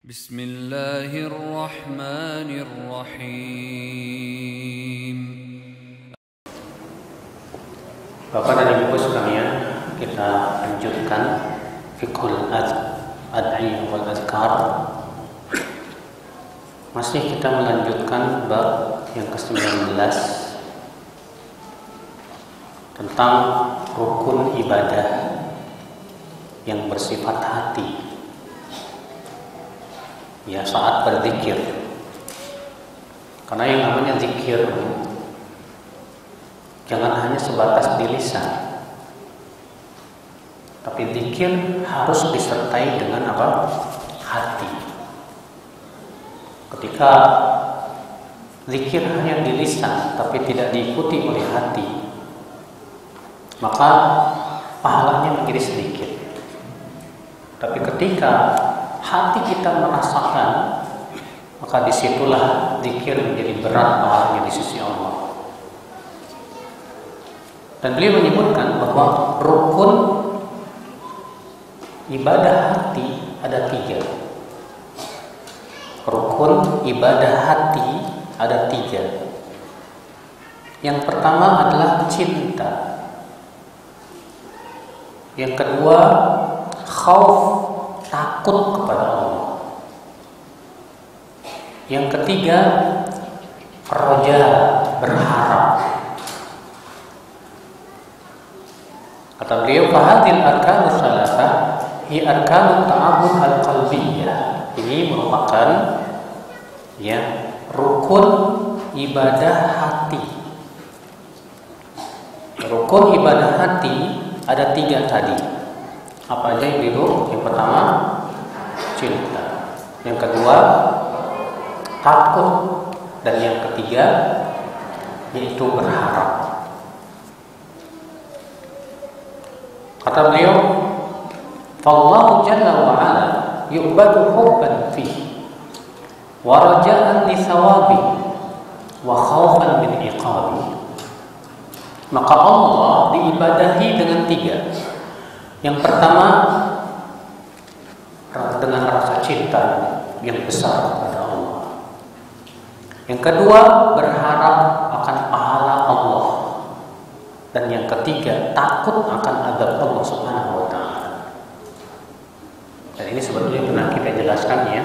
Bismillahirrahmanirrahim. Bapak dan Ibu sekalian, kita lanjutkan fiqhul ad'iyah wal azkar. Masih kita melanjutkan bab yang ke-19 tentang rukun ibadah yang bersifat hati. Ya, saat berzikir. Karena yang namanya zikir jangan hanya sebatas di lisan, tapi zikir harus disertai dengan apa? Hati. Ketika zikir hanya di lisan tapi tidak diikuti oleh hati, maka pahalanya menjadi sedikit. Tapi ketika hati kita merasakan, maka disitulah zikir menjadi berat pahalanya di sisi Allah. Dan beliau menyebutkan bahwa rukun ibadah hati ada 3. Rukun ibadah hati ada 3. Yang pertama adalah cinta. Yang kedua, khauf, takut kepada Allah. Yang ketiga, roja, berharap. Kata beliau, fahadil arkanu salasa hi arkanu ta'abud al-qalbiyah. Ini merupakan rukun ibadah hati. Rukun ibadah hati ada 3 tadi. Apa aja yang itu? Yang pertama, cinta. Yang kedua, takut. Dan yang ketiga, yaitu berharap. Kata beliau, Fallahu jalla wa ala yu'badu hubban fihi wa raja'an li thawabi wa khawfan min iqabi. Maka Allah diibadahi dengan 3. Yang pertama, dengan rasa cinta yang besar kepada Allah. Yang kedua, berharap akan pahala Allah. Dan yang ketiga, takut akan azab Allah Subhanahu wa ta'ala. Dan ini sebetulnya pernah kita jelaskan ya,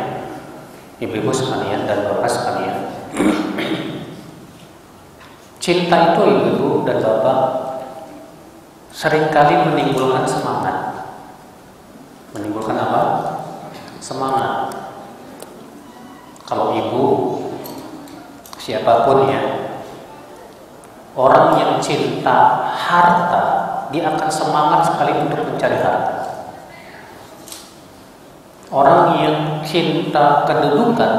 ibu-ibu sekalian dan bapak sekalian. Cinta itu, ibu-ibu dan bapak, seringkali menimbulkan semangat. Menimbulkan apa? Semangat. Kalau ibu, siapapun ya, orang yang cinta harta, dia akan semangat sekali untuk mencari harta. Orang yang cinta kedudukan,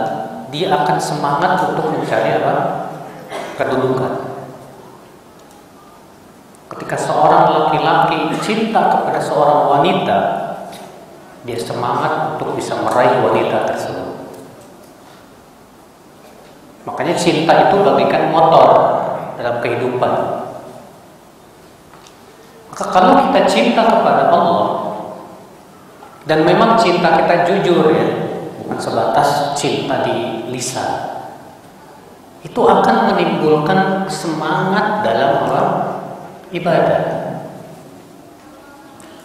dia akan semangat untuk mencari apa? Kedudukan. Ketika seorang laki-laki cinta kepada seorang wanita, dia semangat untuk bisa meraih wanita tersebut. Makanya cinta itu bagaikan motor dalam kehidupan. Maka kalau kita cinta kepada Allah, dan memang cinta kita jujur ya, bukan sebatas cinta di lisan, itu akan menimbulkan semangat dalam ibadah.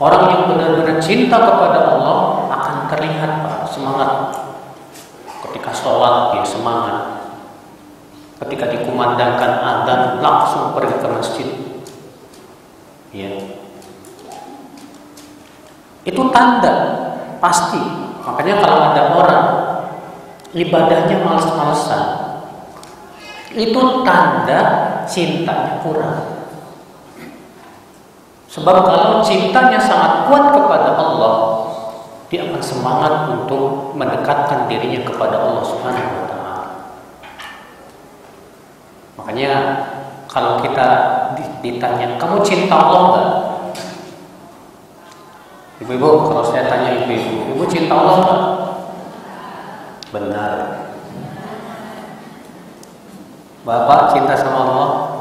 Orang yang benar-benar cinta kepada Allah akan terlihat semangat. Ketika sholat dia semangat. Ketika dikumandangkan adzan langsung pergi ke masjid. Ya. Itu tanda pasti. Makanya kalau ada orang ibadahnya malas-malasan, itu tanda cintanya kurang. Sebab kalau cintanya sangat kuat kepada Allah, dia akan semangat untuk mendekatkan dirinya kepada Allah Subhanahu wa ta'ala. Makanya kalau kita ditanya, kamu cinta Allah enggak? Ibu-ibu, kalau saya tanya ibu-ibu, ibu cinta Allah enggak? Benar. Bapak cinta sama Allah?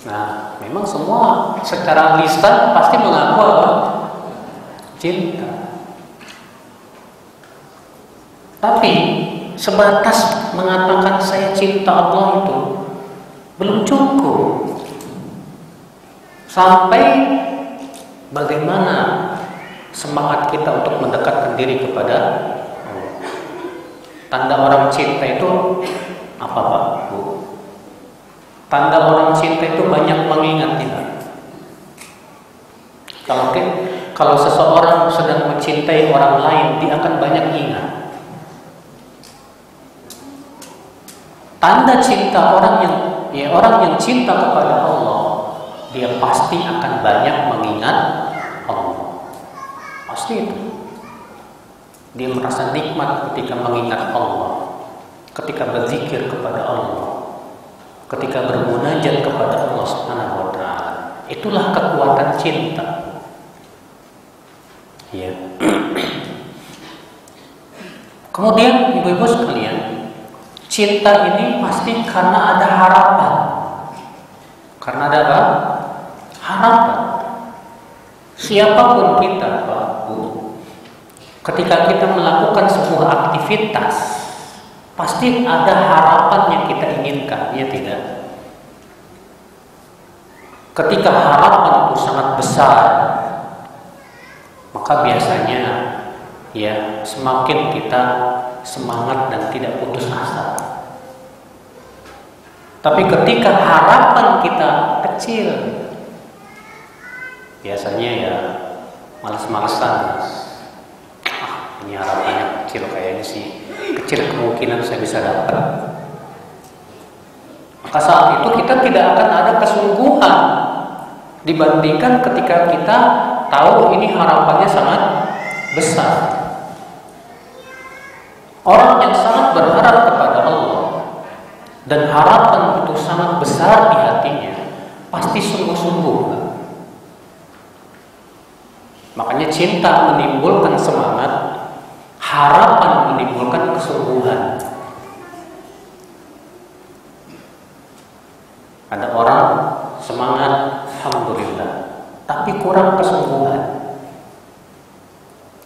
Nah, memang semua secara lisan pasti mengaku apa? Cinta. Tapi sebatas mengatakan saya cinta Allah itu belum cukup. Sampai bagaimana semangat kita untuk mendekatkan diri kepada Allah. Tanda orang cinta itu apa Pak, Bu? Tanda orang cinta itu banyak mengingat tidak? Kalau seseorang sedang mencintai orang lain, dia akan banyak ingat. Tanda cinta orang yang cinta kepada Allah, dia pasti akan banyak mengingat Allah. Pasti itu. Dia merasa nikmat ketika mengingat Allah, ketika berzikir kepada Allah, ketika bermunajat kepada Allah Subhanahu wa taala. Itulah kekuatan cinta. Ya. Kemudian ibu-ibu sekalian, cinta ini pasti karena ada harapan. Karena ada apa? Harapan. Siapapun kita, Pak, Bu, ketika kita melakukan sebuah aktivitas, pasti ada harapan yang kita inginkan, ya tidak? Ketika harapan itu sangat besar, maka biasanya ya semakin kita semangat dan tidak putus asa. Tapi ketika harapan kita kecil, biasanya ya malas-malasan. Ini harapannya kecil, kayaknya sih kecil kemungkinan saya bisa dapat. Maka saat itu kita tidak akan ada kesungguhan dibandingkan ketika kita tahu ini harapannya sangat besar. Orang yang sangat berharap kepada Allah dan harapan itu sangat besar di hatinya, pasti sungguh-sungguh. Makanya cinta menimbulkan semangat, harapan menimbulkan kesungguhan. Ada orang semangat, alhamdulillah, tapi kurang kesungguhan.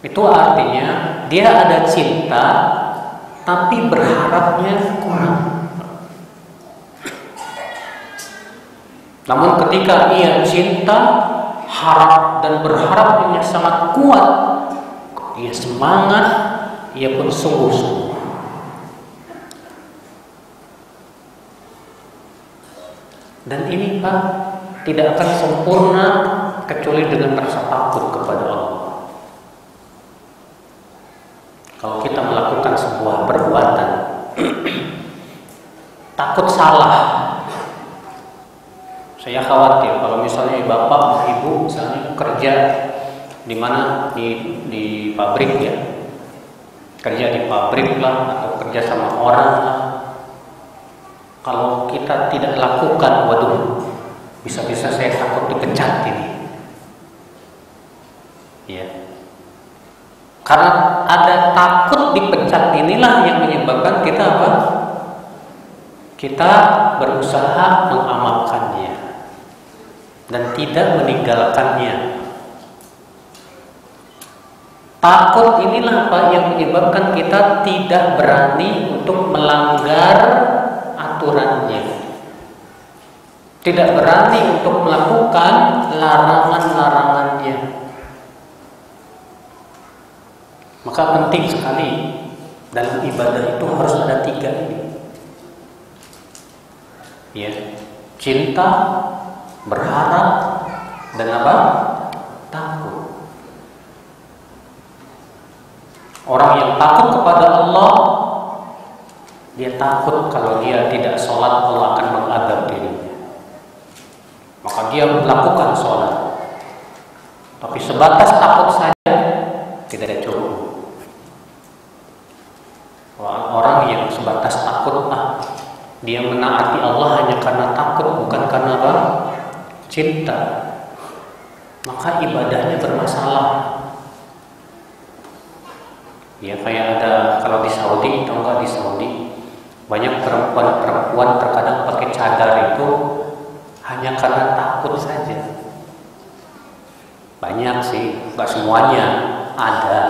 Itu artinya dia ada cinta, tapi berharapnya kurang. Namun ketika ia cinta, harap dan berharapnya sangat kuat, ia semangat, ia pun sungguh-sungguh. Dan ini Pak, tidak akan sempurna kecuali dengan rasa takut kepada Allah. Kalau kita melakukan sebuah perbuatan, takut salah. Saya khawatir kalau misalnya bapak, ibu misalnya kerja di mana di pabrik ya, kerja di pabrik lah atau kerja sama orang lah. Kalau kita tidak lakukan, waduh, bisa-bisa saya takut dipecat ini. Ya. Karena ada takut dipecat inilah yang menyebabkan kita apa? Kita berusaha mengamalkannya dan tidak meninggalkannya. Takut inilah apa yang menyebabkan kita tidak berani untuk melanggar aturannya, tidak berani untuk melakukan larangan-larangannya. Maka penting sekali dalam ibadah itu harus ada 3 ini. Ya, cinta, berharap, dan apa? Takut. Orang yang takut kepada Allah, dia takut kalau dia tidak sholat Allah akan mengadab dirinya. Maka dia melakukan sholat, tapi sebatas takut saja tidak cukup. Orang yang sebatas takut, dia menaati Allah hanya karena takut, bukan karena apa? Cinta. Maka ibadahnya bermasalah. Ya kayak ada kalau di Saudi, atau enggak di Saudi, banyak perempuan terkadang pakai cadar itu hanya karena takut saja. Banyak sih, enggak semuanya ada.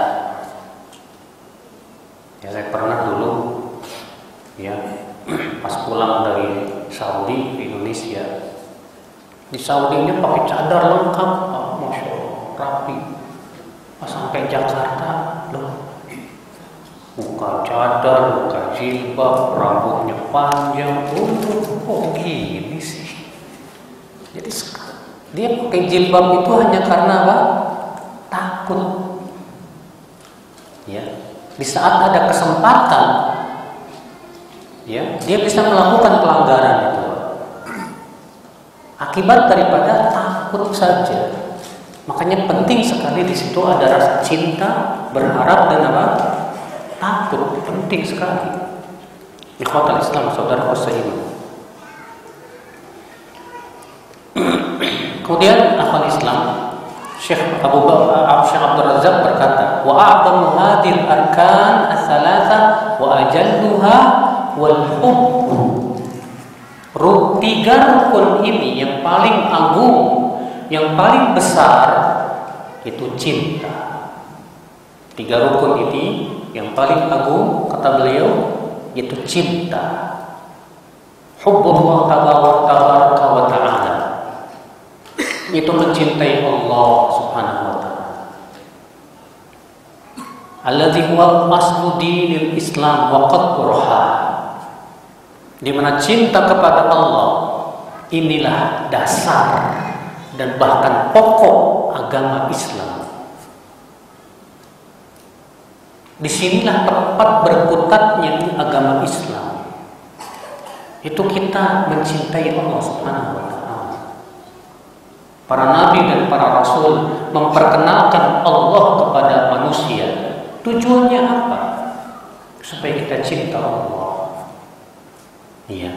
Ya, saya pernah dulu ya pas pulang dari Saudi ke Indonesia. Di Saudi ini pakai cadar lengkap, masya Allah, rapi. Pas sampai Jakarta, loh, buka cadar, buka jilbab, rambutnya panjang, kok gini sih? Jadi dia pakai jilbab itu hanya karena apa? Takut. Ya, di saat ada kesempatan, ya, dia bisa melakukan pelanggaran itu. Akibat daripada takut saja. Makanya penting sekali di situ ada rasa cinta, berharap dan apa? Takut, penting sekali. Ikhwatal Islam, saudara seiman. Kemudian akhwal Islam, Syekh Abdul Razak berkata, wa a'zamu hadhil arkan ats-tsalatsa wa ajalluha wal hubb. Tiga rukun ini yang paling agung, yang paling besar itu cinta. Tiga rukun ini yang paling agung kata beliau yaitu cinta. Hubbullah tabaraka wa ta'ala, itu mencintai Allah Subhanahu wa ta'ala. Alladzi huwa aslu dinil Islam wa qadruha, di mana cinta kepada Allah inilah dasar dan bahkan pokok agama Islam. Disinilah tempat berkutatnya agama Islam. Itu kita mencintai Allah Subhanahu wa ta'ala. Para nabi dan para rasul memperkenalkan Allah kepada manusia. Tujuannya apa? Supaya kita cinta Allah. Iya.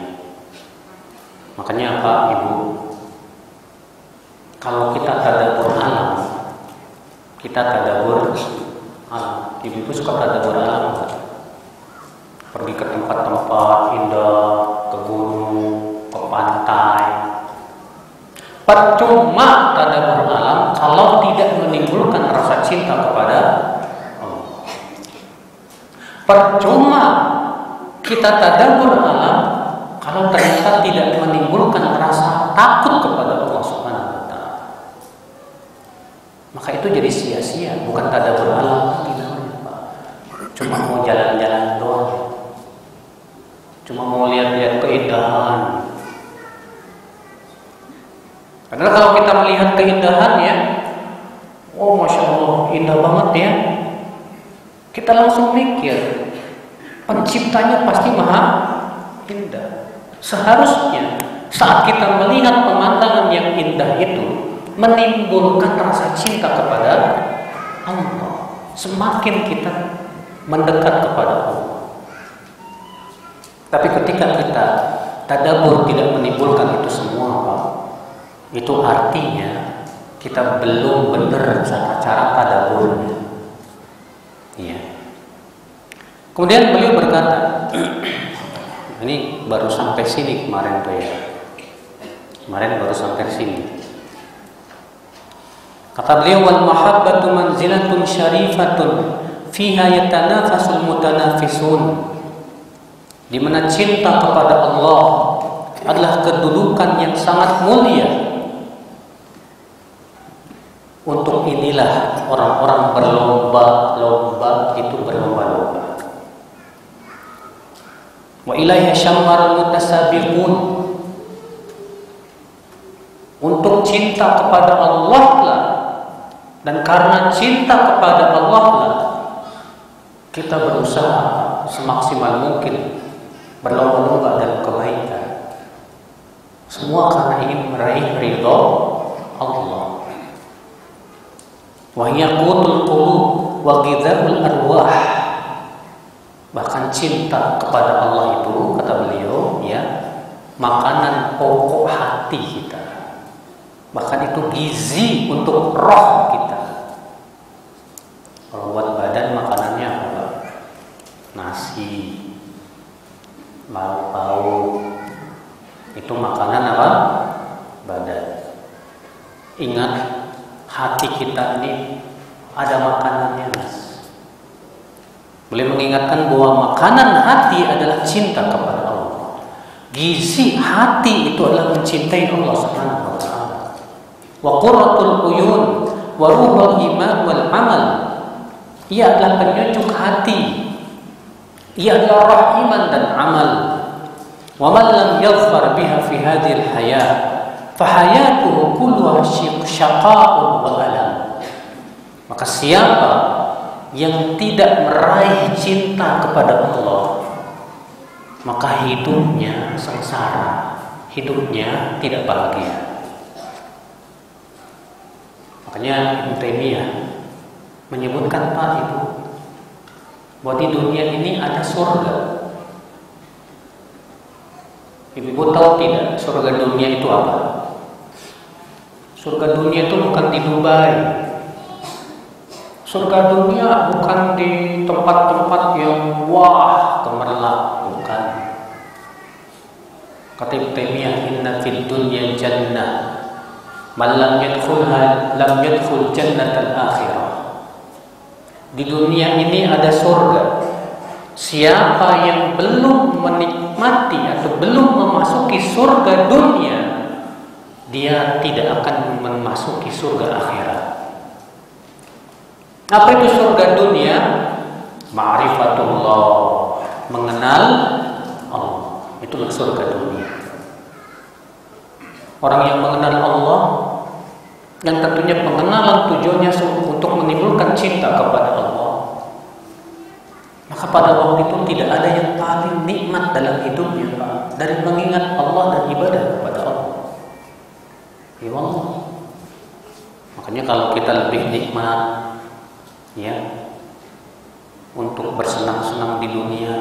Makanya apa, Ibu? Kalau kita tadabbur alam, kita tadabbur alam. Ibu suka tadabbur alam, pergi ke tempat-tempat indah, ke gunung, ke pantai. Percuma tadabbur alam kalau tidak menimbulkan rasa cinta kepada Allah. Percuma kita tadabbur alam kalau ternyata tidak menimbulkan rasa takut kepada Allah Subhanahu wa ta'ala. Maka itu jadi sia-sia, bukan tadabbur alam lagi namanya, Pak. Cuma mau jalan-jalan doang. Cuma mau lihat-lihat keindahan. Padahal kalau kita melihat keindahan ya, oh masya Allah, indah banget ya. Kita langsung mikir, penciptanya pasti maha indah. Seharusnya saat kita melihat pemandangan yang indah itu menimbulkan rasa cinta kepada Allah. Semakin kita mendekat kepada Allah. Tapi ketika kita tadabbur tidak menimbulkan itu semua, Pak, itu artinya kita belum benar cara tadabburnya. Iya. Kemudian beliau berkata, ini baru sampai sini kemarin tuh ya. Kemarin baru sampai sini. Kata beliau, wal mahabbatu manzilatun syarifatun fiha yatanafasul mutanafisun. Di mana cinta kepada Allah adalah kedudukan yang sangat mulia. Untuk inilah orang-orang berlomba-lomba, itu berlomba-lomba. Wa ilaihi syammarul mutasabiqun. Untuk cinta kepada Allah lah, dan karena cinta kepada Allah lah, kita berusaha semaksimal mungkin berlomba-lomba dalam kebaikan. Semua karena ingin meraih ridha Allah. Wa yaqutul qulub wa ghidhaul arwah. Bahkan cinta kepada Allah itu, kata beliau, ya, makanan pokok hati kita. Bahkan itu gizi untuk roh kita. Kalau buat badan makanannya apa? Nasi, lauk pauk. Itu makanan apa? Badan. Ingat, hati kita ini ada makanannya, Mas. Beliau mengingatkan bahwa makanan hati adalah cinta kepada Allah. Gizi hati itu adalah mencintai Allah Subhanahu wa taala. Wa qurratul uyun wa ruhul iman wal amal. Ia adalah penyejuk hati. Ia adalah roh iman dan amal. Wa man lam yadhfar biha fi hadhil hayat fa hayatuhu kulluha syaqa'un wa alam. Maka siapa yang tidak meraih cinta kepada Allah, maka hidupnya sengsara, hidupnya tidak bahagia. Makanya Ibnu Taimiyah menyebutkan Pak Ibu bahwa di dunia ini ada surga. Ibu tahu tidak surga dunia itu apa? Surga dunia itu bukan di Dubai. Surga dunia bukan di tempat-tempat yang wah gemerlap, bukan. Kata Ibnu Taimiyah, inna fid dunya jannah man lam yadkhulha lam yadkhul jannatal akhirah. Di dunia ini ada surga. Siapa yang belum menikmati atau belum memasuki surga dunia, dia tidak akan memasuki surga akhirat. Apa itu surga dunia? Ma'rifatullah, mengenal Allah. Itulah surga dunia. Orang yang mengenal Allah, yang tentunya pengenalan tujuannya untuk menimbulkan cinta kepada Allah, maka pada waktu itu tidak ada yang paling nikmat dalam hidupnya Pak, dari mengingat Allah dan ibadah kepada Allah. Ya Allah. Makanya kalau kita lebih nikmat ya untuk bersenang-senang di dunia,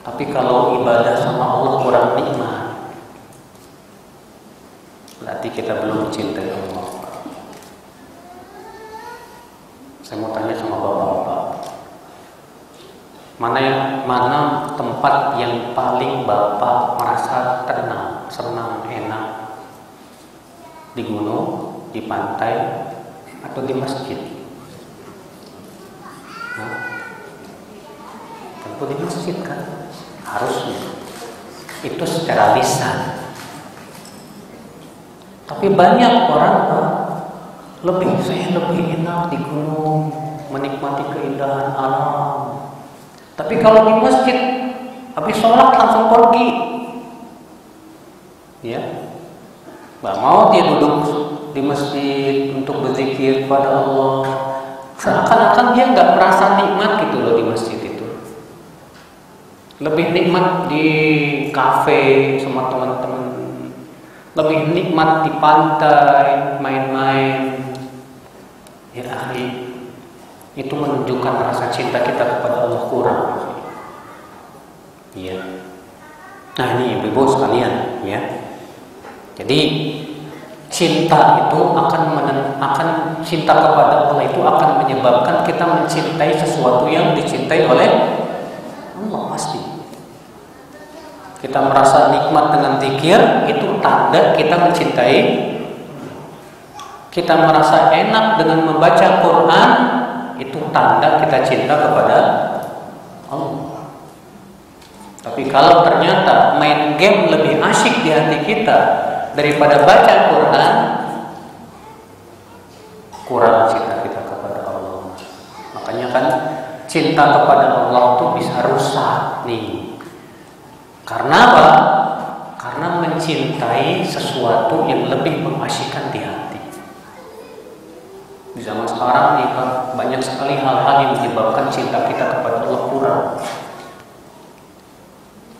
tapi kalau ibadah sama Allah kurang nikmat, berarti kita belum mencintai Allah. Saya mau tanya sama bapak-bapak, mana tempat yang paling bapak merasa tenang, senang, enak? Di gunung, di pantai, atau di masjid? Tentu di masjid kan, harusnya. Itu secara lisan. Tapi banyak orang saya lebih enak di gunung, menikmati keindahan alam. Tapi kalau di masjid, habis sholat langsung pergi. Ya, nggak mau dia duduk di masjid untuk berzikir pada Allah. Seakan-akan dia nggak merasa nikmat gitu loh di masjid itu. Lebih nikmat di kafe sama teman-teman, lebih nikmat di pantai, main-main. Ya akhi, itu menunjukkan rasa cinta kita kepada Allah kurang. Iya. Nah ini ibu-ibu sekalian, ya. Jadi cinta itu akan cinta kepada Allah itu akan menyebabkan kita mencintai sesuatu yang dicintai oleh Allah pasti. Kita merasa nikmat dengan zikir, itu tanda kita mencintai. Kita merasa enak dengan membaca Quran, itu tanda kita cinta kepada Allah. Tapi kalau ternyata main game lebih asyik di hati kita daripada baca Quran, kurang cinta kita kepada Allah. Makanya kan cinta kepada Allah itu bisa rusak nih. Karena apa? Karena mencintai sesuatu yang lebih mengasyikkan di hati. Di zaman sekarang nih Pak, banyak sekali hal-hal yang menyebabkan cinta kita kepada Allah kurang.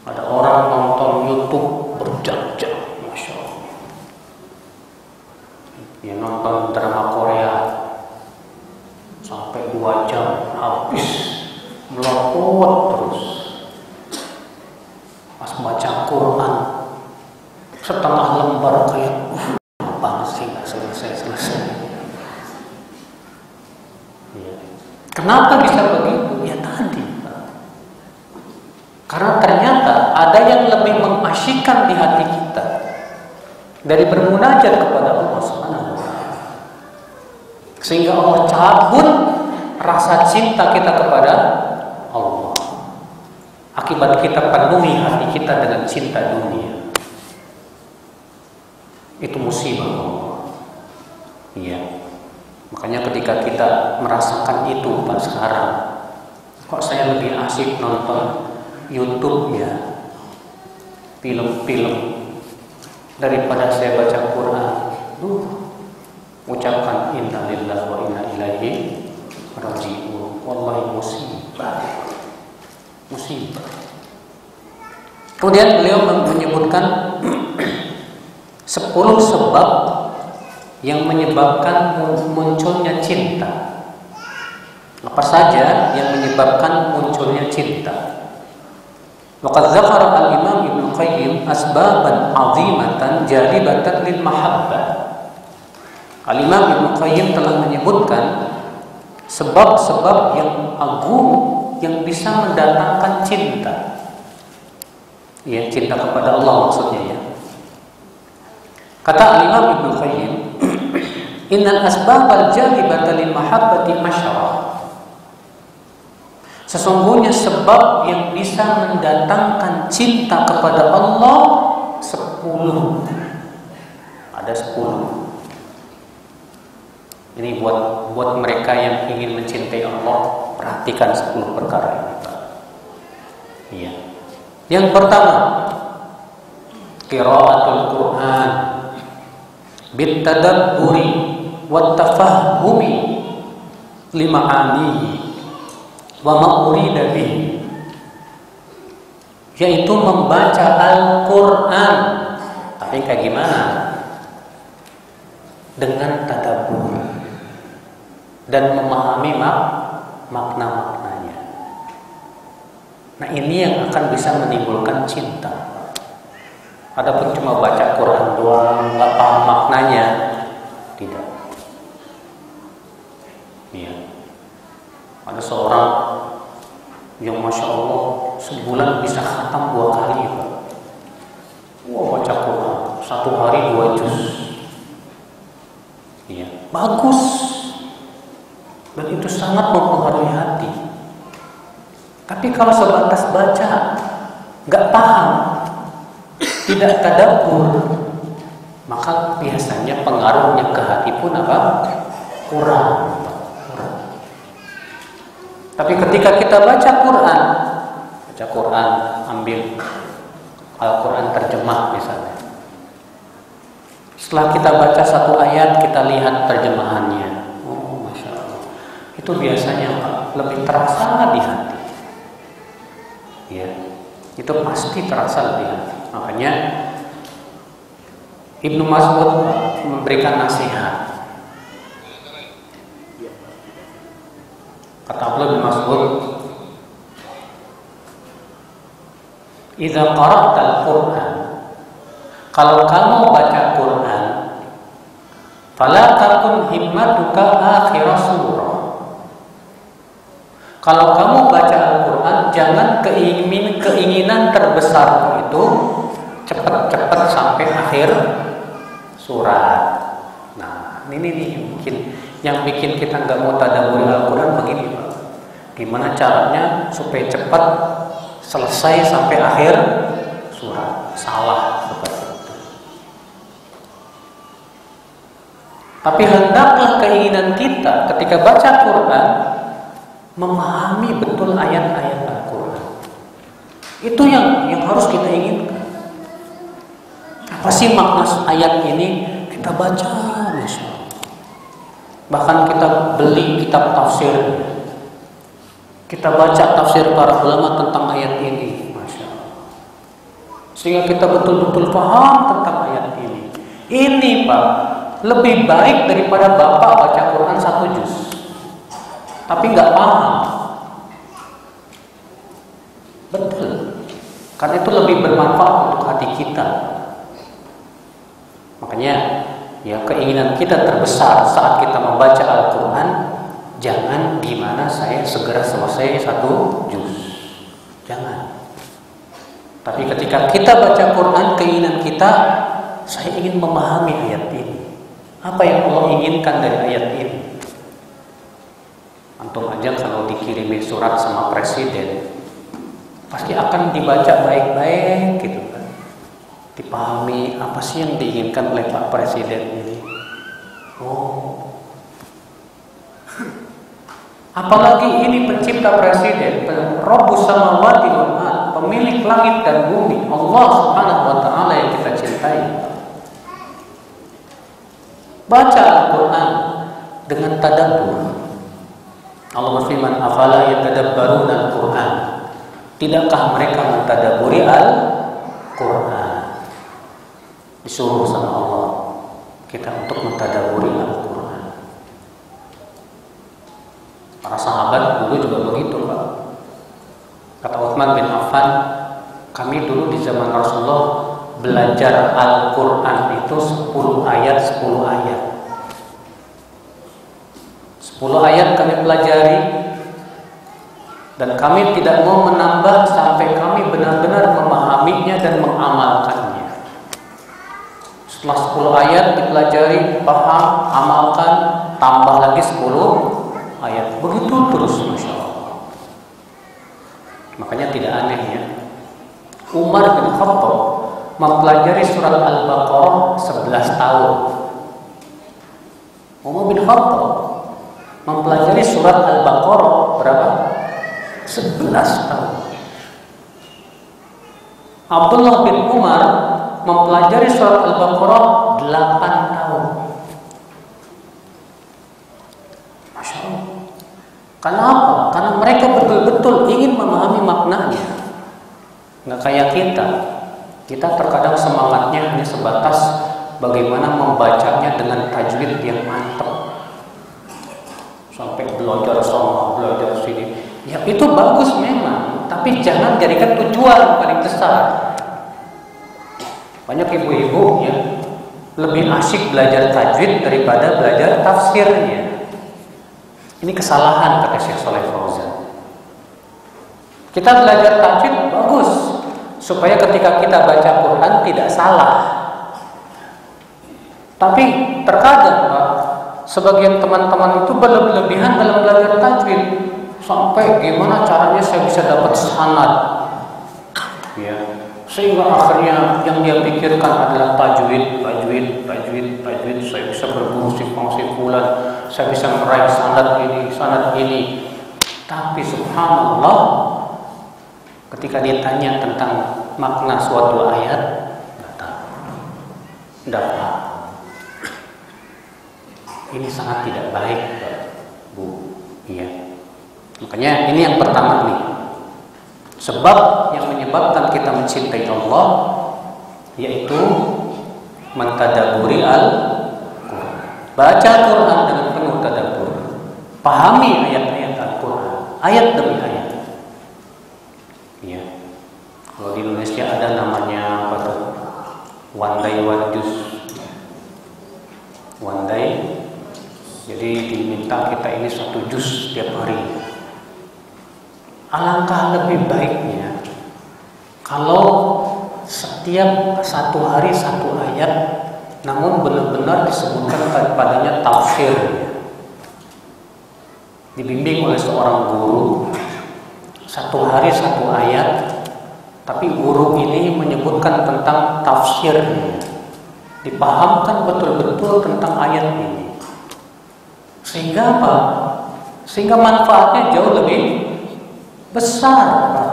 Ada orang nonton YouTube berjam-jam, Masya Allah. Ya nonton drama Korea sampai 2 jam habis, melopot terus. Pas baca Quran setengah lembar kayak apa sih nggak selesai. Kenapa bisa begitu? Ya tadi, karena ternyata ada yang lebih mengasyikkan di hati kita dari bermunajat kepada Allah Subhanahu wa taala. Sehingga Allah cabut rasa cinta kita kepada Allah. Akibat kita penuhi hati kita dengan cinta dunia. Itu musibah Allah. Iya. Makanya ketika kita merasakan itu Pak sekarang, kok saya lebih asik nonton YouTube ya, film-film daripada saya baca Quran. Ucapkan inna lillahi wa inna ilaihi raji'un. Wallahi musibah. Kemudian beliau menyebutkan 10 sebab yang menyebabkan munculnya cinta. Apa saja yang menyebabkan munculnya cinta? Waqad dzakara al-Imam Ibnu Qayyim asbaban 'azimatan jalibatan lil mahabbah. Al-Imam Ibnu Qayyim telah menyebutkan sebab-sebab yang agung yang bisa mendatangkan cinta. Ya, cinta kepada Allah maksudnya ya. Kata Al-Imam Ibnu Qayyim, innal asbabal jalibata lil mahabbati asyara. Sesungguhnya sebab yang bisa mendatangkan cinta kepada Allah 10. Ada 10. Ini buat mereka yang ingin mencintai Allah, perhatikan 10 perkara ini. Iya. Yang pertama, qiraatul Quran bitadabburi wattafahumi lima'anihi wa ma'urida bihi, yaitu membaca Al-Quran. Tapi kayak gimana? Dengan tadabbur dan memahami makna-maknanya. Nah, ini yang akan bisa menimbulkan cinta. Adapun cuma baca Quran doang, nggak paham maknanya, tidak. Iya. Ada seorang yang masya Allah sebulan bisa khatam 2 kali, Pak. Wah, baca Quran 1 hari 2 juz. Iya, bagus. Dan itu sangat mempengaruhi hati. Tapi kalau sebatas baca, nggak paham, tidak tadabbur, maka biasanya pengaruhnya ke hati pun kurang. Tapi ketika kita baca Quran, ambil Al-Quran terjemah misalnya. Setelah kita baca 1 ayat, kita lihat terjemahannya. Oh, masya Allah. Itu biasanya lebih terasa di hati. Ya, itu pasti terasa lebih hati. Makanya Ibnu Mas'ud memberikan nasihat. Kata Abdullah bin Mas'ud, "Idza qara'tal Qur'an," kalau kamu baca Quran, fala takun himmatuka akhir surah. Kalau kamu baca Al-Quran, jangan keinginan terbesar itu cepat-cepat sampai akhir surat. Nah, ini yang bikin kita nggak mau tadabbur Al-Quran begini, Pak. Gimana caranya supaya cepat selesai sampai akhir surat? Salah seperti itu. Tapi hendaklah keinginan kita ketika baca Quran memahami betul ayat-ayat Al-Quran. Itu yang harus kita inginkan. Apa sih makna ayat ini? Kita baca, Masya Allah. Bahkan kita beli kitab tafsir. Kita baca tafsir para ulama tentang ayat ini, Masya Allah. Sehingga kita betul-betul paham tentang ayat ini. Ini Pak, lebih baik daripada Bapak baca Quran 1 juz tapi nggak paham. Betul. Karena itu lebih bermanfaat untuk hati kita. Makanya ya keinginan kita terbesar saat kita membaca Al-Quran, jangan gimana saya segera selesai 1 juz. Jangan. Tapi ketika kita baca Quran, keinginan kita, saya ingin memahami ayat ini. Apa yang Allah inginkan dari ayat ini? Antum aja kalau dikirimi surat sama presiden, pasti akan dibaca baik-baik gitu kan. Dipahami apa sih yang diinginkan oleh Pak Presiden ini. Oh, apalagi ini pencipta presiden, Rabbus samawati wal ardh, pemilik langit dan bumi, Allah Subhanahu wa taala yang kita cintai. Baca Al-Qur'an dengan tadabbur. Allah berfirman, "Afala yatadabbaruna al-Qur'an?" Tidakkah mereka mentadabburi Al-Qur'an? Disuruh sama Allah kita untuk mentadabburi Al-Qur'an. Para sahabat dulu juga begitu, Pak. Kata Utsman bin Affan, kami dulu di zaman Rasulullah belajar Al-Qur'an itu 10 ayat 10 ayat. 10 ayat kami pelajari dan kami tidak mau menambah sampai kami benar-benar memahaminya dan mengamalkannya. Setelah 10 ayat dipelajari, paham, amalkan, tambah lagi 10 ayat. Begitu terus, Masya Allah. Makanya tidak aneh ya, Umar bin Khattab mempelajari surat Al-Baqarah 11 tahun. Umar bin Khattab mempelajari surat Al-Baqarah berapa? 11 tahun. Abdullah bin Umar mempelajari surat Al-Baqarah 8 tahun. Masya Allah. Kenapa? Karena mereka betul-betul ingin memahami maknanya. Nggak kayak kita. Kita terkadang semangatnya hanya sebatas bagaimana membacanya dengan tajwid yang mantap. Sampai belajar sama, belajar sini. Ya itu bagus memang, tapi jangan jadikan tujuan paling besar. Banyak ibu-ibu ya lebih asyik belajar tajwid daripada belajar tafsirnya. Ini kesalahan kata Syekh Shalih Fauzan. Kita belajar tajwid bagus supaya ketika kita baca Quran tidak salah. Tapi terkadang Pak, sebagian teman-teman itu berlebihan dalam belajar tajwid sampai gimana caranya saya bisa dapat sanad, ya, sehingga akhirnya yang dia pikirkan adalah tajwid. Saya bisa berburu si fulan, saya bisa meraih sanad ini. Tapi subhanallah, ketika dia tanya tentang makna suatu ayat, tidak paham. Ini sangat tidak baik, Bu. Iya. Makanya ini yang pertama nih. Sebab yang menyebabkan kita mencintai Allah yaitu mentadabburi Al-Qur'an. Baca Quran dengan penuh tadabbur. Pahami ayat-ayat Al-Qur'an, ayat demi ayat. Iya. Kalau di Indonesia ada namanya apa tuh? One day one juz. One day. Jadi diminta kita ini 1 juz setiap hari. Alangkah lebih baiknya kalau setiap 1 hari 1 ayat, namun benar-benar disebutkan padanya tafsirnya. Dibimbing oleh seorang guru, 1 hari 1 ayat, tapi guru ini menyebutkan tentang tafsirnya. Dipahamkan betul-betul tentang ayat ini. Sehingga apa? Sehingga manfaatnya jauh lebih besar Pak,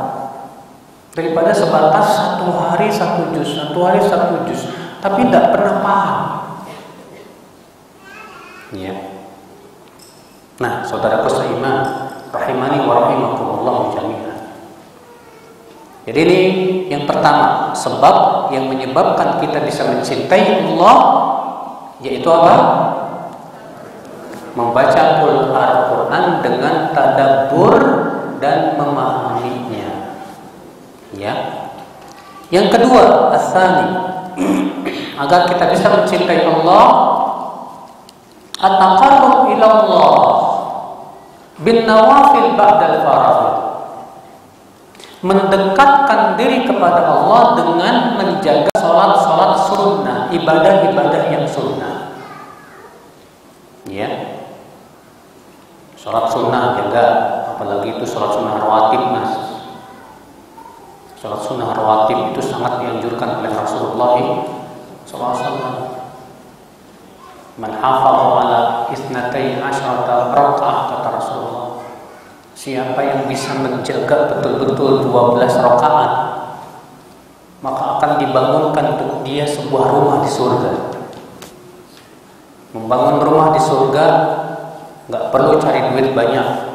daripada sebatas 1 hari 1 juz, 1 hari 1 juz, tapi tidak pernah paham. Ya. Nah, saudaraku seiman, rahimani wa rahimakumullah jami'an. Jadi ini yang pertama, sebab yang menyebabkan kita bisa mencintai Allah, yaitu apa? Membaca Al-Quran dengan tadabbur dan memahaminya. Ya. Yang kedua, as-tsani, agar kita bisa mencintai Allah, at-taqarrub ila Allah bin nawafil ba'dal faraid. Mendekatkan diri kepada Allah dengan menjaga salat-salat sunnah, ibadah-ibadah yang sunnah. Ya. Salat sunnah yang apalagi itu sholat sunnah rawatib, Mas. Sholat sunnah rawatib itu sangat dianjurkan oleh Rasulullah SAW. Man hafadha ala isnatai asyrata rakaat, kata Rasulullah. Siapa yang bisa menjaga betul-betul 12 rakaat, maka akan dibangunkan untuk dia sebuah rumah di surga. Membangun rumah di surga nggak perlu cari duit banyak.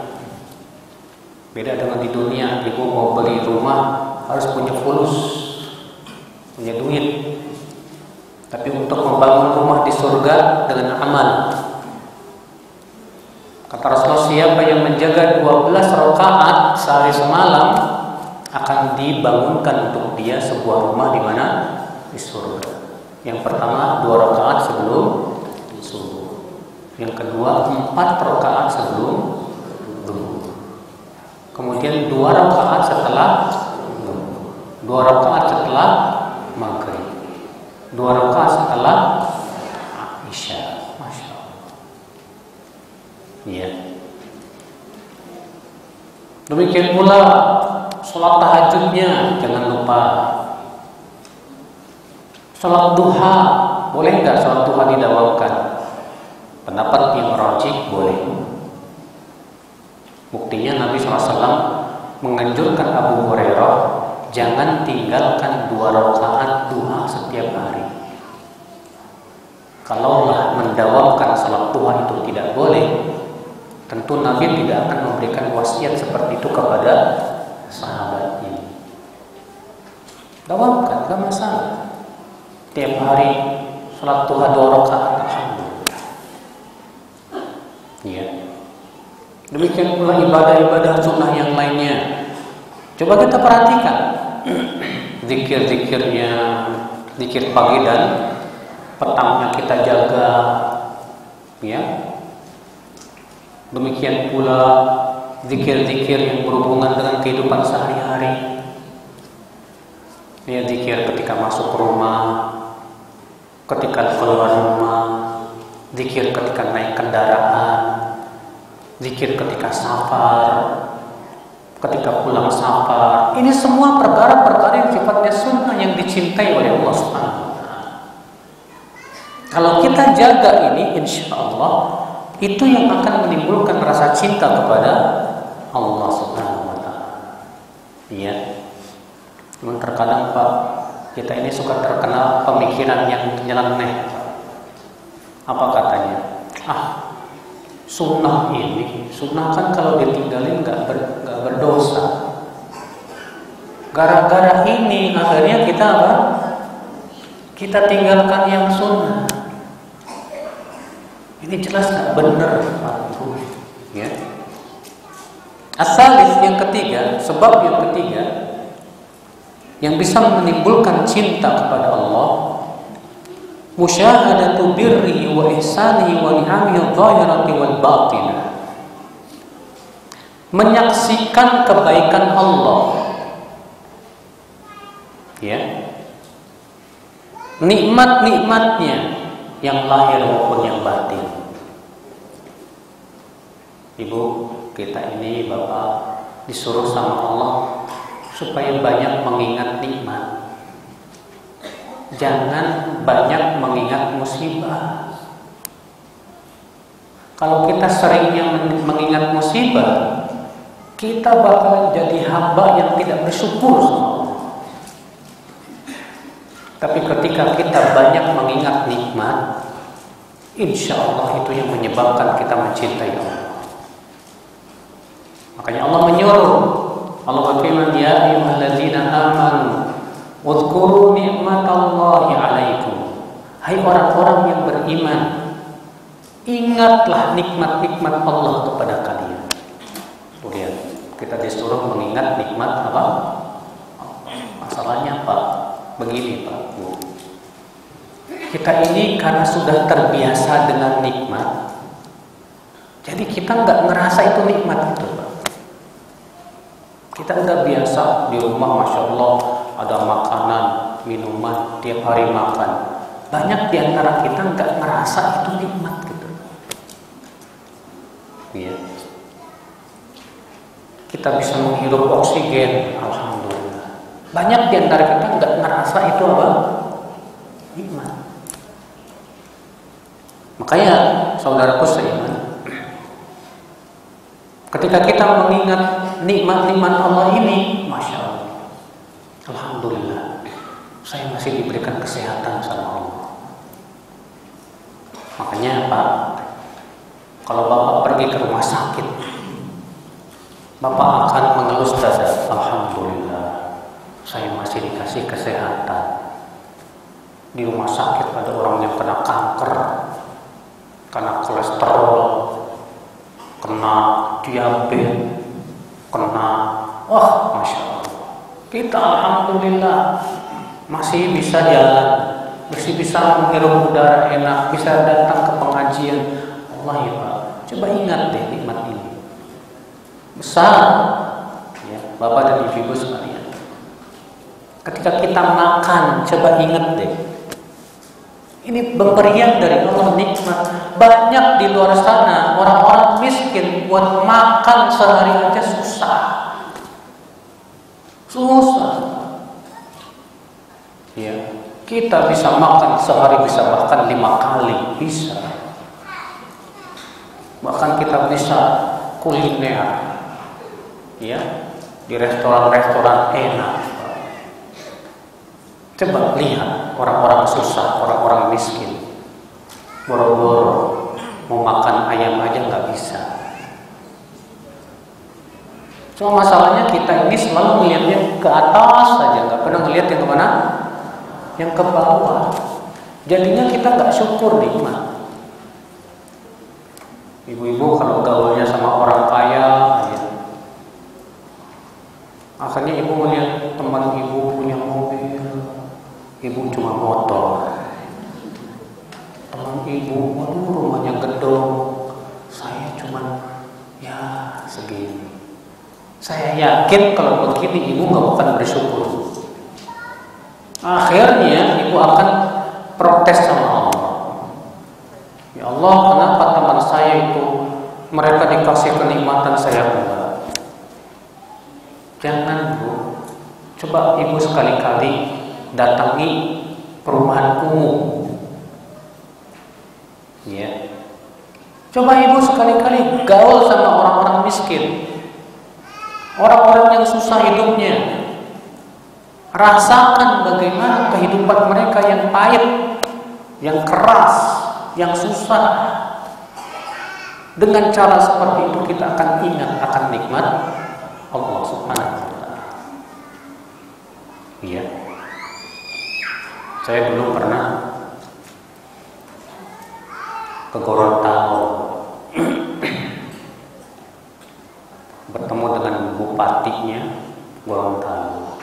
Beda dengan di dunia, ibu mau beli rumah harus punya fulus, punya duit. Tapi untuk membangun rumah di surga dengan amal, kata Rasulullah, siapa yang menjaga 12 rakaat sehari semalam akan dibangunkan untuk dia sebuah rumah di mana? Di surga. Yang pertama 2 rakaat sebelum subuh. Yang kedua 4 rakaat sebelum zuhur. Kemudian 2 rakaat setelah zuhur. 2 rakaat setelah maghrib. 2 rakaat setelah isya. Masya Allah. Iya. Demikian pula sholat tahajudnya jangan lupa. Sholat duha, boleh nggak sholat duha didawamkan? Pendapat yang rajih boleh. Buktinya Nabi SAW menganjurkan Abu Hurairah jangan tinggalkan 2 rakaat duha setiap hari. Kalaulah mendawamkan sholat duha itu tidak boleh, tentu Nabi tidak akan memberikan wasiat seperti itu kepada sahabatnya. Dawamkan, gak masalah. Tiap hari sholat duha 2 rakaat, alhamdulillah. Ya. Demikian pula ibadah-ibadah sunnah yang lainnya. Coba kita perhatikan zikir-zikirnya, zikir pagi dan petangnya kita jaga, ya. Demikian pula zikir-zikir yang berhubungan dengan kehidupan sehari-hari. Ya, zikir ketika masuk rumah, ketika keluar rumah, zikir ketika naik kendaraan, zikir ketika safar, ketika pulang safar. Ini semua perkara-perkara yang sifatnya sunnah yang dicintai oleh Allah Subhanahu wa Ta'ala. Kalau kita jaga ini, insya Allah itu yang akan menimbulkan rasa cinta kepada Allah Subhanahu wa Ta'ala. Iya. Cuman terkadang Pak, kita ini suka terkena pemikiran yang nyeleneh. Apa katanya? Sunnah ini, sunnah kan kalau ditinggalin nggak berdosa. Gara-gara ini akhirnya kita apa? Kita tinggalkan yang sunnah. Ini jelas nggak benar, Pak. Ya. Asalis yang ketiga, sebab yang ketiga yang bisa menimbulkan cinta kepada Allah, musyahadatu birri wa ihsanihi wa ni'amihi adh-dhahirati wal batinah. Menyaksikan kebaikan Allah, ya, nikmat-nikmatnya yang lahir maupun yang batin. Ibu, kita ini Bapak disuruh sama Allah supaya banyak mengingat nikmat. Jangan banyak mengingat musibah. Kalau kita seringnya mengingat musibah, kita bakal jadi hamba yang tidak bersyukur sama Allah. Tapi ketika kita banyak mengingat nikmat, insya Allah itu yang menyebabkan kita mencintai Allah. Makanya Allah menyuruh, Allah berfirman, ya ayyuhalladzina amanu udhkuru ni'matallahi 'alaikum. Hai orang-orang yang beriman, ingatlah nikmat-nikmat Allah kepada kalian. Lihat, kita disuruh mengingat nikmat apa? Masalahnya Pak, begini Pak, Bu. Kita ini karena sudah terbiasa dengan nikmat, jadi kita nggak ngerasa itu nikmat itu, Pak. Kita udah biasa di rumah, Masya Allah, ada makanan, minuman, tiap hari makan. Banyak di antara kita nggak ngerasa itu nikmat gitu. Iya. kita bisa menghirup oksigen, alhamdulillah. Banyak di antara kita nggak ngerasa itu apa? Nikmat. Makanya saudaraku seiman, ketika kita mengingat nikmat-nikmat Allah ini, masya Allah, alhamdulillah, saya masih diberikan kesehatan sama Allah. Makanya Pak, kalau Bapak pergi ke rumah sakit, Bapak akan mengelus dada, alhamdulillah, saya masih dikasih kesehatan. Di rumah sakit ada orang yang kena kanker, kena kolesterol, kena diabetes, kena, wah, masya Allah, kita alhamdulillah masih bisa jalan, masih bisa menghirup udara enak, bisa datang ke pengajian. Allah ya Pak, coba ingat deh nikmat ini besar, ya Bapak dan Ibu sekalian. Ketika kita makan, coba ingat deh, ini pemberian dari Allah, nikmat. Banyak di luar sana orang-orang miskin buat makan sehari aja susah. Ya, kita bisa makan sehari, bisa makan 5 kali, bisa. Bahkan kita bisa kuliner, ya, di restoran-restoran enak. Coba lihat orang-orang susah, orang-orang miskin, boro-boro mau makan ayam aja nggak bisa. Cuma masalahnya kita ini selalu melihatnya ke atas saja, nggak pernah melihat yang kemana, yang ke bawah. Jadinya kita nggak syukur nikmat. Ibu-ibu kalau gaulnya sama orang kaya, ya, akhirnya ibu melihat teman ibu punya mobil, ibu cuma motor. Teman ibu, waduh rumahnya gedung, saya cuma ya segini. Saya yakin kalau begini ibu nggak akan bersyukur. Akhirnya ibu akan protes sama Allah. Ya Allah, kenapa teman saya itu mereka dikasih kenikmatan, saya enggak? Jangan Bu, coba ibu sekali-kali datangi perumahan kumuh, ya. Coba ibu sekali-kali gaul sama orang-orang miskin, orang-orang yang susah hidupnya. Rasakan bagaimana kehidupan mereka yang pahit, yang keras, yang susah. Dengan cara seperti itu kita akan ingat akan nikmat Allah Subhanahu wa Ta'ala. Iya. Saya dulu pernah ke Gorontalo bertemu dengan bupatinya Gorontalo,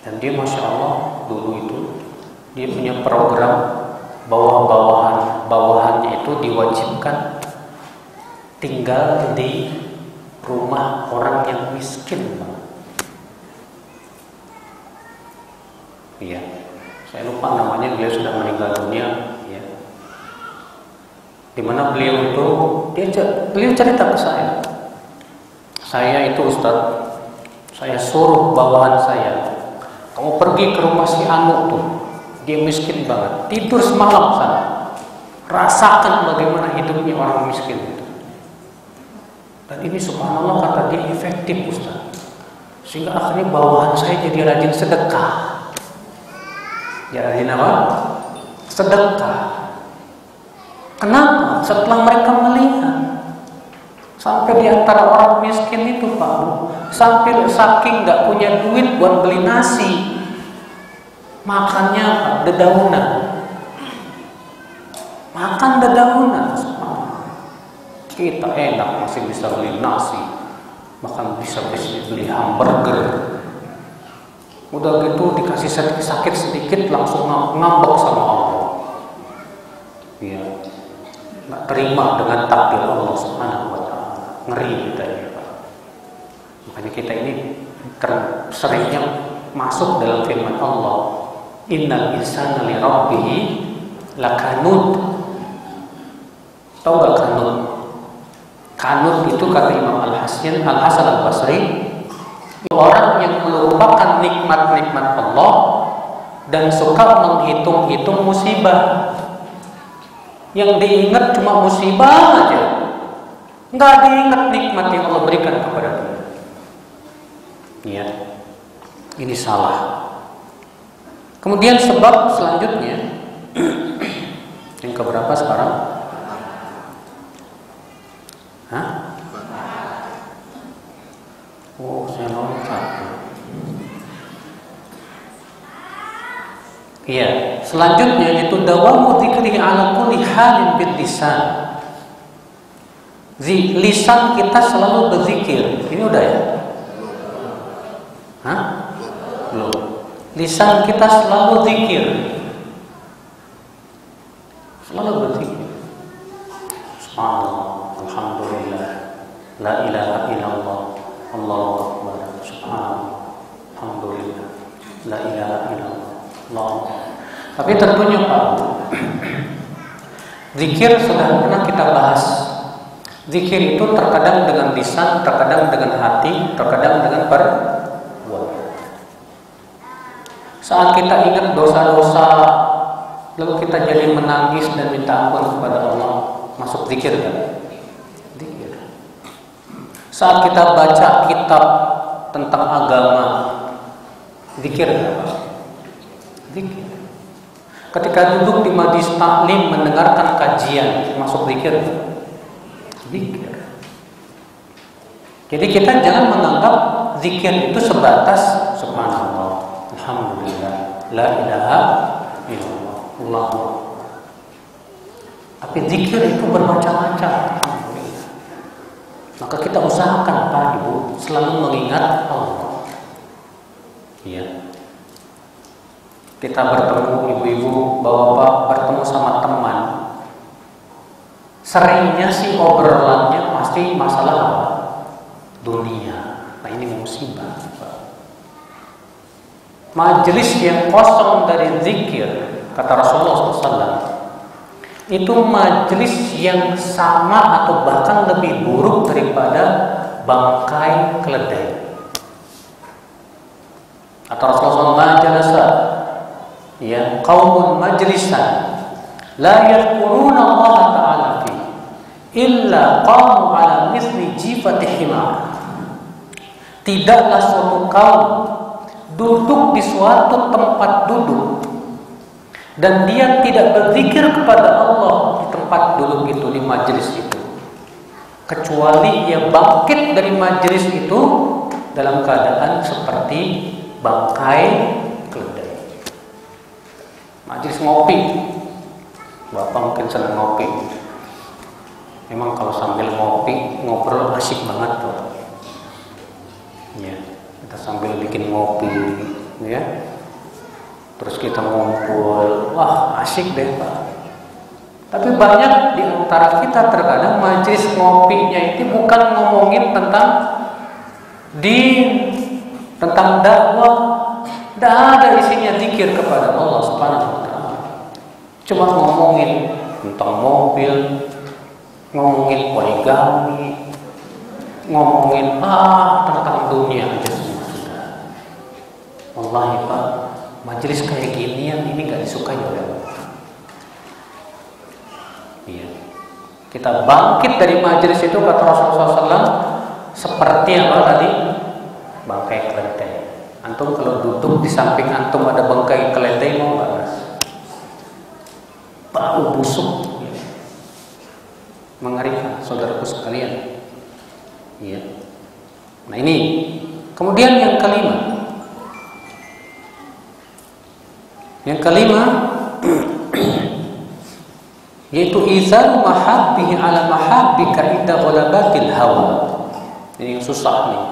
dan dia masya Allah dulu itu dia punya program bawahannya itu diwajibkan tinggal di rumah orang yang miskin. Iya, saya lupa namanya, beliau sudah meninggal dunia. Ya. Dimana beliau itu, beliau cerita ke saya itu Ustadz, saya suruh bawahan saya, kamu pergi ke rumah si Anu tuh, dia miskin banget, tidur semalam sana, rasakan bagaimana hidupnya orang miskin itu. Dan ini subhanallah kata dia efektif Ustadz, sehingga akhirnya bawahan saya jadi rajin sedekah. Jadi apa? Sedekah. Kenapa? Setelah mereka melihat sampai di antara orang miskin itu Pak, sampai saking nggak punya duit buat beli nasi, makannya dedaunan, makan dedaunan. Kita enak masih bisa beli nasi, bahkan bisa beli hamburger. Udah gitu dikasih sakit sedikit langsung ngambek sama Allah. Ya, nggak terima dengan takdir Allah Subhanahu wa Ta'ala. Ngeri kita ya Pak. Makanya kita ini seringnya masuk dalam firman Allah, innal insana li rabbih lakanud. Tahu gak kanut? Kanut itu kata Imam Al-Hasan Al-Basri, orang yang melupakan nikmat-nikmat Allah dan suka menghitung-hitung musibah. Yang diingat cuma musibah aja, nggak diingat nikmat yang Allah berikan kepada dia. Ya, ini salah. Kemudian sebab selanjutnya yang keberapa sekarang? Hah? Oh, saya loncat. Iya, selanjutnya itu dawamu dzikri ala kulli halin bil lisan. Lisan kita selalu berzikir. Ini udah ya? Hah? Belum. Lisan kita selalu zikir. Selalu berzikir. Subhanallah, alhamdulillah, la ilaha illallah, Allahu akbar, subhanallah, alhamdulillah, la ilaha illallah, Allah. Tapi tentunya Pak, zikir sudah pernah kita bahas. Zikir itu terkadang dengan lisan, terkadang dengan hati, terkadang dengan perbuatan. Saat kita ingat dosa-dosa, lalu kita jadi menangis dan minta ampun kepada Allah, masuk zikir kan? Zikir. Saat kita baca kitab tentang agama, zikir kan? Zikir. Ketika duduk di majlis taklim mendengarkan kajian, masuk zikir kan? Zikir. Jadi kita jangan menganggap zikir itu sebatas subhanallah, alhamdulillah, la ilaha illallah, Allah. Tapi zikir itu bermacam-macam. Maka kita usahakan Pak Ibu selalu mengingat Allah. Iya. Kita bertemu ibu-ibu, bapak-bapak bertemu sama teman. Seringnya sih obrolannya pasti masalah apa? Dunia. Nah ini musibah. Majelis yang kosong dari zikir, kata Rasulullah SAW, itu majelis yang sama atau bahkan lebih buruk daripada bangkai keledai. Kata Rasulullah majalasa, ya qaumun majlisan la yadhkuruna Allah Ta'ala fi illa qamu ala misli jifati himar. Tidaklah suatu kaum duduk di suatu tempat duduk dan dia tidak berzikir kepada Allah di tempat duduk itu, di majelis itu, kecuali dia bangkit dari majelis itu dalam keadaan seperti bangkai keledai. Majelis ngopi, bapak mungkin senang ngopi. Memang kalau sambil ngopi ngobrol asik banget tuh. Ya, kita sambil bikin ngopi, ya. Terus kita ngumpul, wah asik deh Pak. Tapi banyak di antara kita terkadang majelis ngopinya itu bukan ngomongin tentang din, tentang dakwah, tidak ada isinya zikir kepada Allah Subhanahu wa Ta'ala. Cuma ngomongin tentang mobil, ngomongin poligami, ngomongin tentang dunia aja semua sudah. Wallahi Pak, majelis kayak ginian ini gak disukai oleh Allah. Iya. Kita bangkit dari majelis itu kata Rasulullah SAW seperti apa tadi? Bangkai keledai. Antum kalau duduk di samping antum ada bangkai keledai mau nggak Mas? Bau busuk. Mengerikan saudaraku sekalian. Iya. Nah ini. Kemudian yang kelima. Yang kelima yaitu izar mahabbihi ala mahabbika inda ghalabatil hawa. Ini yang susah nih.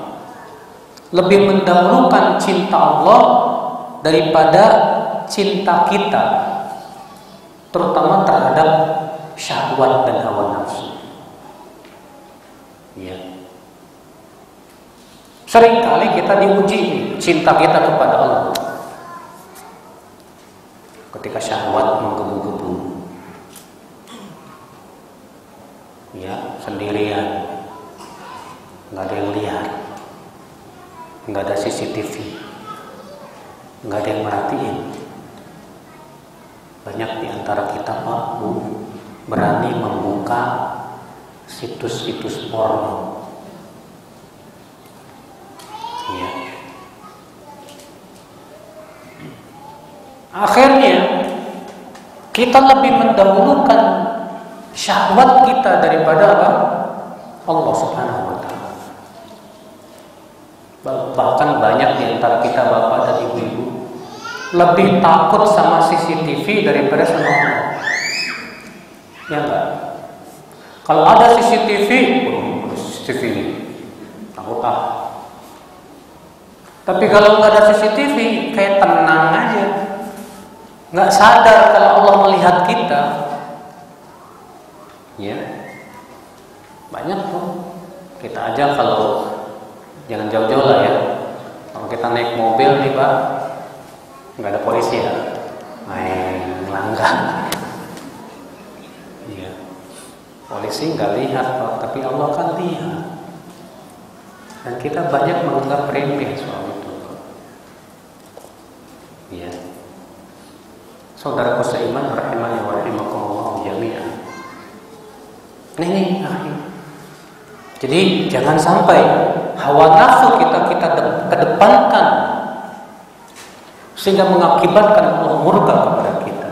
Lebih mendahulukan cinta Allah daripada cinta kita, terutama terhadap syahwat dan hawa nafsu. Ya. Seringkali kita diuji cinta kita kepada Allah ketika syahwat menggebu-gebu, ya, sendirian, nggak ada CCTV, nggak ada yang merhatiin. Banyak di antara kita Pak Bu berani membuka situs-situs porno. Ya. Akhirnya kita lebih mendahulukan syahwat kita daripada apa? Allah Subhanahu wa Ta'ala. Bahkan banyak di antara kita bapak dan ibu-ibu lebih takut sama CCTV daripada sama Allah. Ya enggak? Kalau ada CCTV, CCTV ini takut ah. Tapi kalau nggak ada CCTV, kayak tenang aja. Nggak sadar kalau Allah melihat kita. Ya, banyak tuh. Kita aja kalau jangan jauh-jauh lah ya. Kalau kita naik mobil nih Pak, nggak ada polisi ya, main langgar. Iya, polisi nggak lihat Pak, tapi Allah kan lihat. Dan kita banyak menganggap remeh soal itu. Iya. Saudaraku seiman rahimani wa rahimakumullah jami'an. Nih, jadi jangan sampai hawa nafsu kita kedepankan sehingga mengakibatkan Allah murka kepada kita.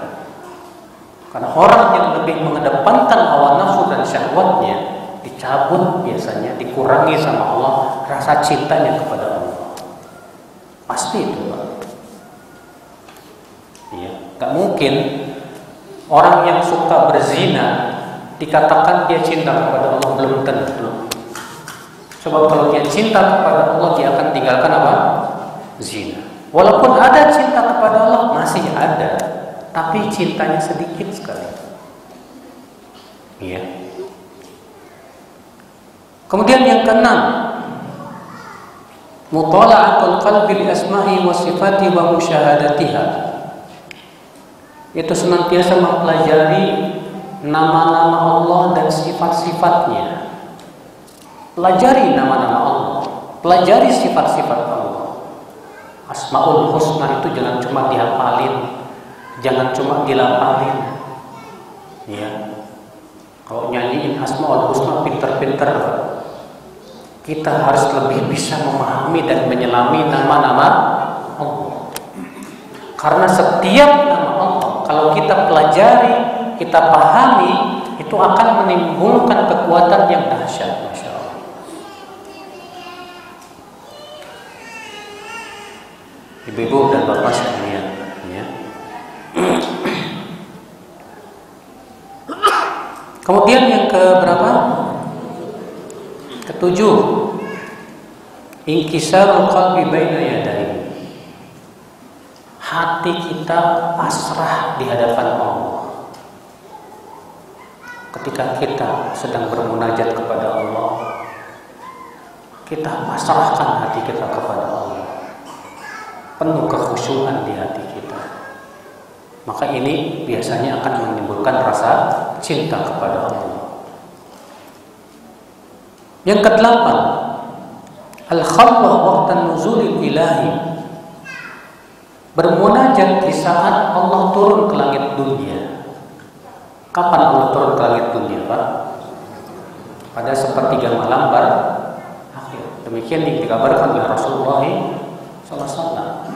Karena orang yang lebih mengedepankan hawa nafsu dan syahwatnya dicabut biasanya, dikurangi sama Allah rasa cintanya kepada Allah. Pasti itu Pak. Iya, gak mungkin orang yang suka berzina dikatakan dia cinta kepada Allah, belum tentu. Sebab kalau dia cinta kepada Allah, dia akan tinggalkan apa? Zina. Walaupun ada cinta kepada Allah, masih ada, tapi cintanya sedikit sekali. Iya. Kemudian yang keenam, mutala'atul qalbi li asma'i wa sifati wa musyahadatiha. Itu senantiasa mempelajari nama-nama Allah dan sifat-sifatnya. Pelajari nama-nama Allah, pelajari sifat-sifat Allah. Asmaul Husna itu jangan cuma dihafalin, jangan cuma dilapalin. Ya. Kalau nyanyiin Asmaul Husna pinter-pinter, kita harus lebih bisa memahami dan menyelami nama-nama Allah. Karena setiap nama Allah, kalau kita pelajari, kita pahami, itu akan menimbulkan kekuatan yang dahsyat, Masya Allah. Ibu-ibu dan bapak sekalian, ya. Kemudian yang keberapa? Ketujuh, inkisarul qalbi baina yadayhi. Hati kita pasrah di hadapan Allah. Ketika kita sedang bermunajat kepada Allah, kita pasrahkan hati kita kepada Allah, penuh kekhusyuan di hati kita. Maka ini biasanya akan menimbulkan rasa cinta kepada Allah. Yang kedelapan, al-khalwah waqtan nuzulil ilahi. Bermunajat di saat Allah turun ke langit dunia. Kapan Allah turun ke langit dunia, Pak? Pada sepertiga malam berakhir. Demikian dikabarkan oleh Rasulullah SAW.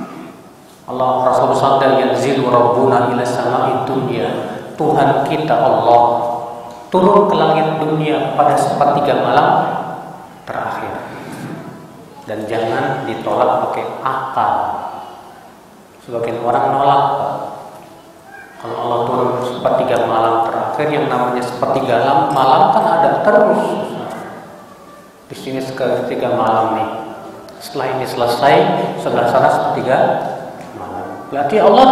Allah Rasul sabda, yanzilu rabbuna ila sama'i dunya. Tuhan kita Allah turun ke langit dunia pada sepertiga malam terakhir. Dan jangan ditolak pakai akal. Sebagian orang nolak, Pak. Kalau Allah turun sepertiga malam terakhir, yang namanya sepertiga malam kan ada terus. Di sini sepertiga malam nih. Setelah ini selesai, sebelah sana sepertiga malam. Berarti Allah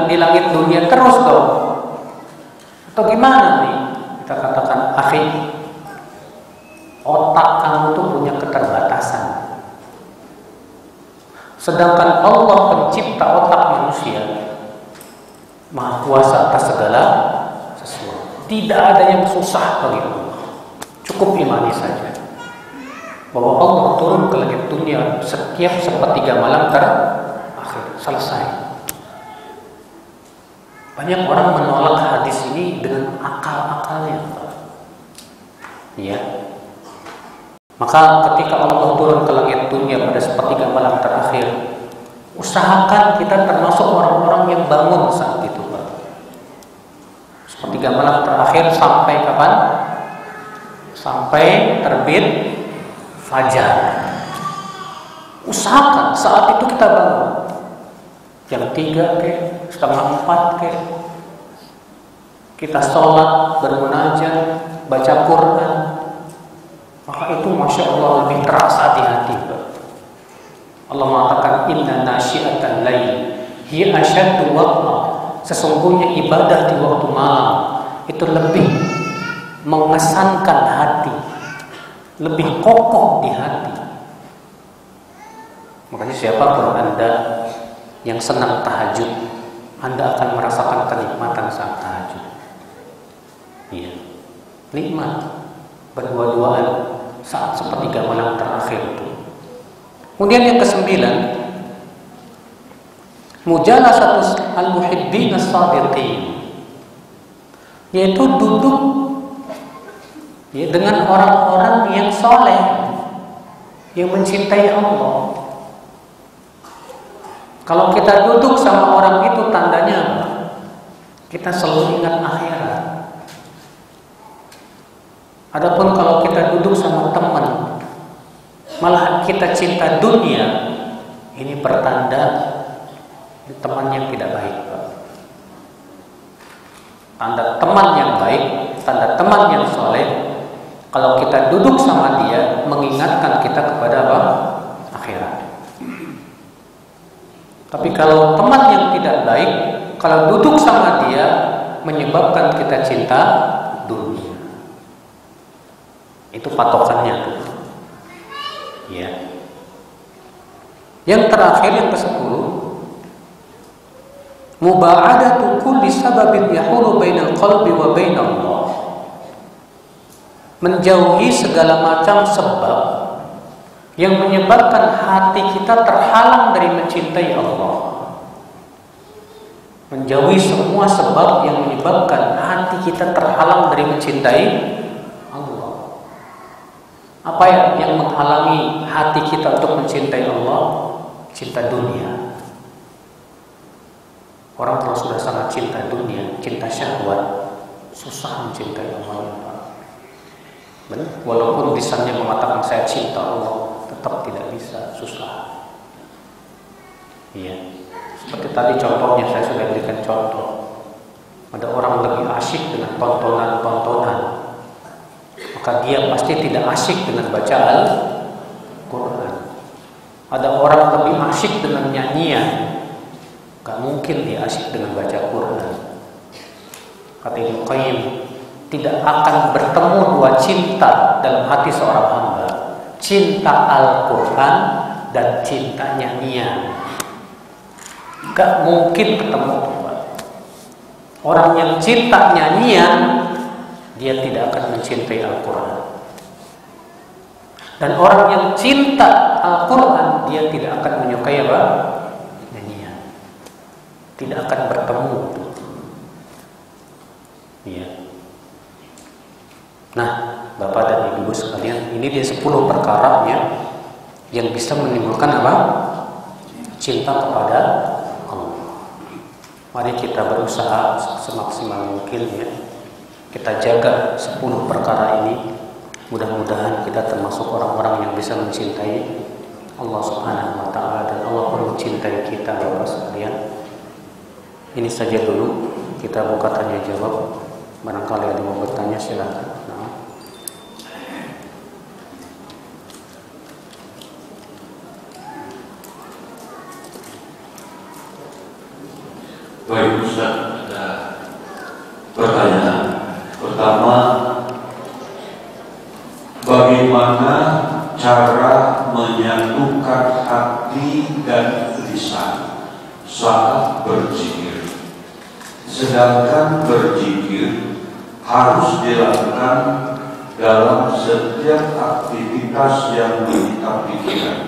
di langit dunia terus dong. Atau gimana nih? Kita katakan, akhi, otak kamu tuh punya keterbatasan. Sedangkan Allah pencipta otak manusia, Maha Kuasa atas segala sesuatu. Tidak ada yang susah bagi Allah. Cukup imani saja. bahwa Allah turun ke langit dunia setiap sepertiga malam terakhir. Selesai. Banyak orang menolak hadis ini dengan akal-akalnya. Ya. Maka ketika Allah turun ke langit dunia pada sepertiga malam terakhir, usahakan kita termasuk orang-orang yang bangun saat itu, Pak. Sepertiga malam terakhir sampai kapan? Sampai terbit fajar. Usahakan saat itu kita bangun. Jam 3 ke, setengah 4 ke, kita sholat, bermunajat, baca Quran, maka itu Masya Allah lebih terasa di hati. Allah mengatakan inna nasyi'atan lail hiya asyaddu waq'a. Sesungguhnya ibadah di waktu malam itu lebih mengesankan hati, lebih kokoh di hati. Makanya siapapun Anda yang senang tahajud, Anda akan merasakan kenikmatan saat tahajud. Iya, nikmat berdua-duaan saat sepertiga malam terakhir itu. Kemudian yang ke-9, mujalasatu al-muhibbin as-sadiqin, yaitu duduk ya, dengan orang-orang yang soleh, yang mencintai Allah. Kalau kita duduk sama orang itu, tandanya apa? Kita selalu ingat akhirat. Adapun kalau kita duduk sama teman, malah kita cinta dunia, ini pertanda teman yang tidak baik, Pak. Tanda teman yang baik, tanda teman yang soleh, kalau kita duduk sama dia, mengingatkan kita kepada apa? Akhirat. Tapi kalau teman yang tidak baik, kalau duduk sama dia, menyebabkan kita cinta dunia. Itu patokannya tuh. Ya. Yang terakhir, yang ke-10, muba'adatu kulli sababin yahulu bainal qalbi wa bainallah. Menjauhi segala macam sebab yang menyebabkan hati kita terhalang dari mencintai Allah. Menjauhi semua sebab yang menyebabkan hati kita terhalang dari mencintai Allah. Apa yang menghalangi hati kita untuk mencintai Allah? Cinta dunia. Orang kalau sudah sangat cinta dunia, cinta syahwat, susah mencintai Allah. Benar? Walaupun lisannya mengatakan saya cinta Allah, tetap tidak bisa, susah. Iya. Seperti tadi contohnya saya sudah berikan contoh. Ada orang lebih asyik dengan tontonan-tontonan, maka dia pasti tidak asyik dengan baca Al-Quran. Ada orang lebih asyik dengan nyanyian, gak mungkin dia asyik dengan baca Quran. Kata Ibnu Qayyim, tidak akan bertemu dua cinta dalam hati seorang hamba, cinta Al-Quran dan cinta nyanyian. Gak mungkin ketemu. Orang yang cinta nyanyian, dia tidak akan mencintai Al-Quran. Dan orang yang cinta Al-Quran, dia tidak akan menyukai apa? Nyanyian. Tidak akan bertemu. Iya. Nah, Bapak dan Ibu sekalian, ini dia 10 perkara yang bisa menimbulkan apa? Cinta kepada Allah. Mari kita berusaha semaksimal mungkin ya. Kita jaga 10 perkara ini. Mudah-mudahan kita termasuk orang-orang yang bisa mencintai Allah Subhanahu wa taala dan Allah pun mencintai kita, Bapak sekalian. Ini saja dulu, kita buka tanya jawab. Barangkali ada yang mau bertanya, silakan. Baik Ustaz, ada pertanyaan. Pertama, bagaimana cara menyatukan hati dan lisan saat berzikir? Sedangkan berzikir harus dilakukan dalam setiap aktivitas yang kita pikirkan.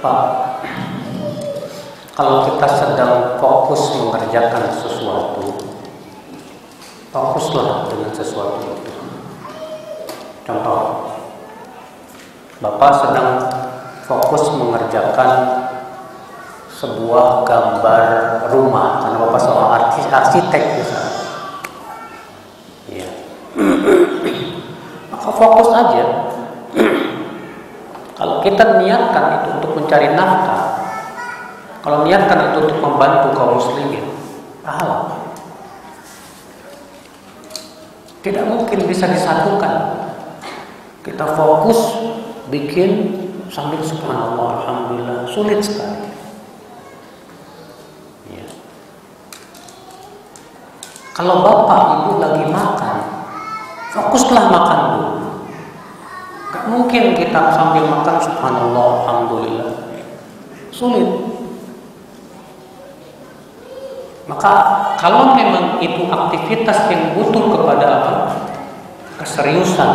Pak, kalau kita sedang fokus mengerjakan sesuatu, fokuslah dengan sesuatu itu. Contoh, Bapak sedang fokus mengerjakan sebuah gambar rumah, karena Bapak seorang arsitek misalnya. Ya. Maka fokus aja. Kalau kita niatkan itu untuk mencari nafkah, kalau niatkan itu untuk membantu kaum muslimin, pahala. Tidak mungkin bisa disatukan. Kita fokus bikin sambil subhanallah, alhamdulillah, sulit sekali. Ya. Kalau bapak ibu lagi makan, fokuslah makan dulu. Gak mungkin kita sambil makan subhanallah, alhamdulillah, sulit. Maka kalau memang itu aktivitas yang butuh kepada apa? Keseriusan,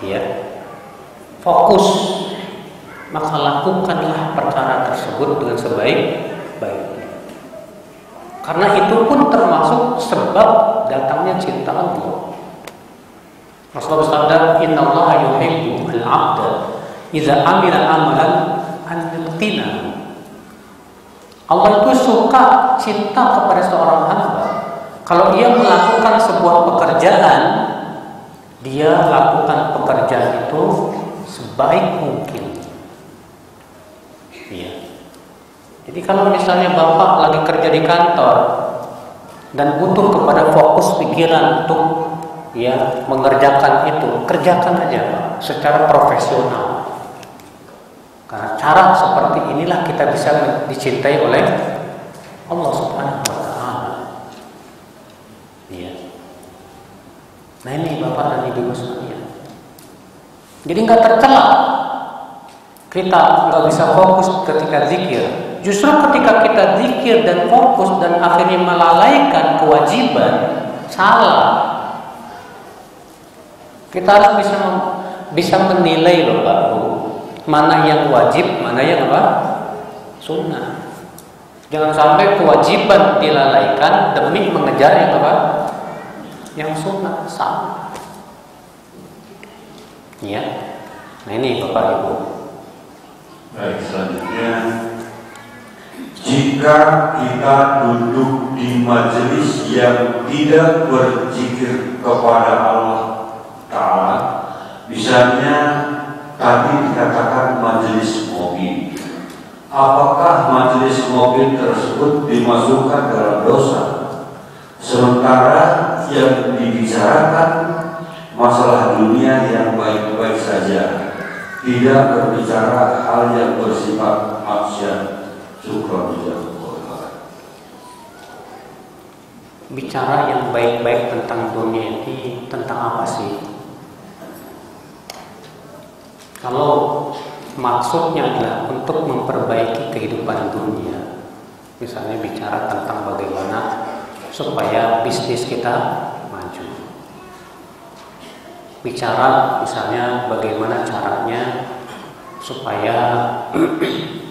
ya, fokus, maka lakukanlah perkara tersebut dengan sebaik-baiknya. Karena itu pun termasuk sebab datangnya cinta Allah. Rasulullah bersabda, "Innallaha yuhibbu al-'abda idza amila amalan an yutqinahu." Allah itu suka, cinta kepada seorang hamba kalau dia melakukan sebuah pekerjaan, dia lakukan pekerjaan itu sebaik mungkin. Ya. Jadi kalau misalnya bapak lagi kerja di kantor dan butuh kepada fokus pikiran untuk ya mengerjakan itu, kerjakan aja Pak secara profesional. Karena cara seperti inilah kita bisa dicintai oleh Allah Subhanahu wa taala. Ya. Nah ini Bapak dan Ibu sekalian. Jadi nggak tercela kita nggak bisa fokus ketika zikir. Justru ketika kita zikir dan fokus dan akhirnya melalaikan kewajiban, salah. Kita harus bisa menilai loh Pak Bu, mana yang wajib, mana yang apa? Sunnah. Jangan sampai kewajiban dilalaikan demi mengejar yang apa? Yang sunnah, salah. Ya. Nah ini Bapak Ibu. Baik, selanjutnya, jika kita duduk di majelis yang tidak berzikir kepada Allah Ta'ala, misalnya tadi dikatakan majelis mobil, apakah majelis mobil tersebut dimasukkan dalam dosa? Sementara yang dibicarakan masalah dunia yang baik-baik saja, tidak berbicara hal yang bersifat maksiat. Syukran. Bicara yang baik-baik tentang dunia ini tentang apa sih? Kalau maksudnya adalah untuk memperbaiki kehidupan dunia, misalnya bicara tentang bagaimana supaya bisnis kita maju, bicara misalnya bagaimana caranya supaya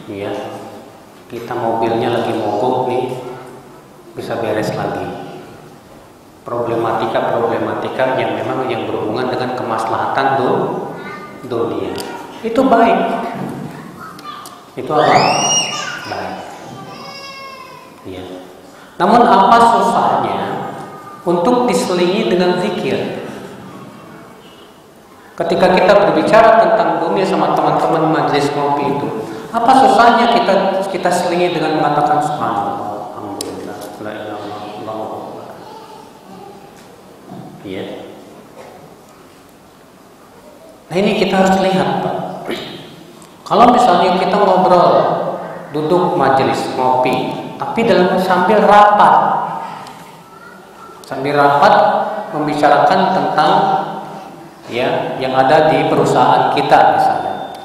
ya kita mobilnya lagi mogok nih bisa beres lagi, problematika yang memang yang berhubungan dengan kemaslahatan dunia, itu baik. Itu apa? Baik. Ya. Namun apa susahnya untuk diselingi dengan zikir? Ketika kita berbicara tentang dunia sama teman-teman majelis ngopi itu, apa susahnya kita selingi dengan mengatakan subhanallah, alhamdulillah, la ilaha illallah. Ya. Nah ini kita harus lihat Pak. Kalau misalnya kita ngobrol, duduk majelis ngopi, tapi sambil rapat membicarakan tentang ya yang ada di perusahaan kita misalnya,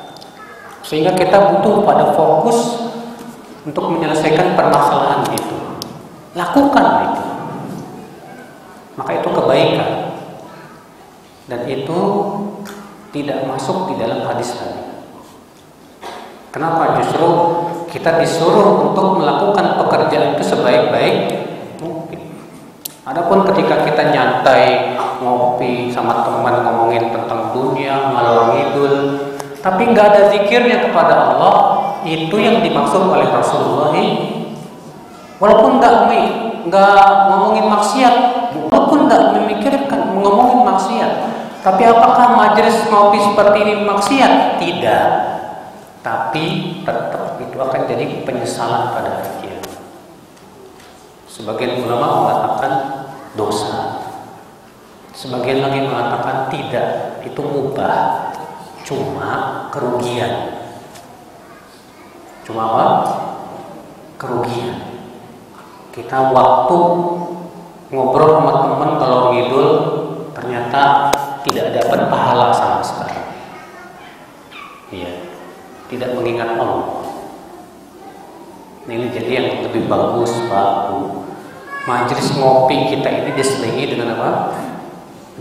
sehingga kita butuh pada fokus untuk menyelesaikan permasalahan itu, lakukan itu. maka itu kebaikan. Dan itu tidak masuk di dalam hadis tadi. Kenapa? Justru kita disuruh untuk melakukan pekerjaan itu sebaik-baik mungkin. Adapun ketika kita nyantai, ngopi sama teman ngomongin tentang dunia, ngalor ngidul, tapi nggak ada zikirnya kepada Allah, itu yang dimaksud oleh Rasulullah. Walaupun nggak ngomongin maksiat, walaupun nggak memikirkan ngomongin maksiat, tapi apakah majelis ngopi seperti ini maksiat? Tidak. Tapi tetap itu akan jadi penyesalan pada hari kiamat. Sebagian ulama mengatakan dosa, sebagian lagi mengatakan tidak, itu mubah, cuma kerugian. Cuma apa? Kerugian. Kita waktu ngobrol sama teman kalau ngidul ternyata tidak dapat pahala sama sekali. Iya, tidak mengingat Allah. Ini jadi yang lebih bagus, Pak Bu. Majelis ngopi kita ini diselingi dengan apa?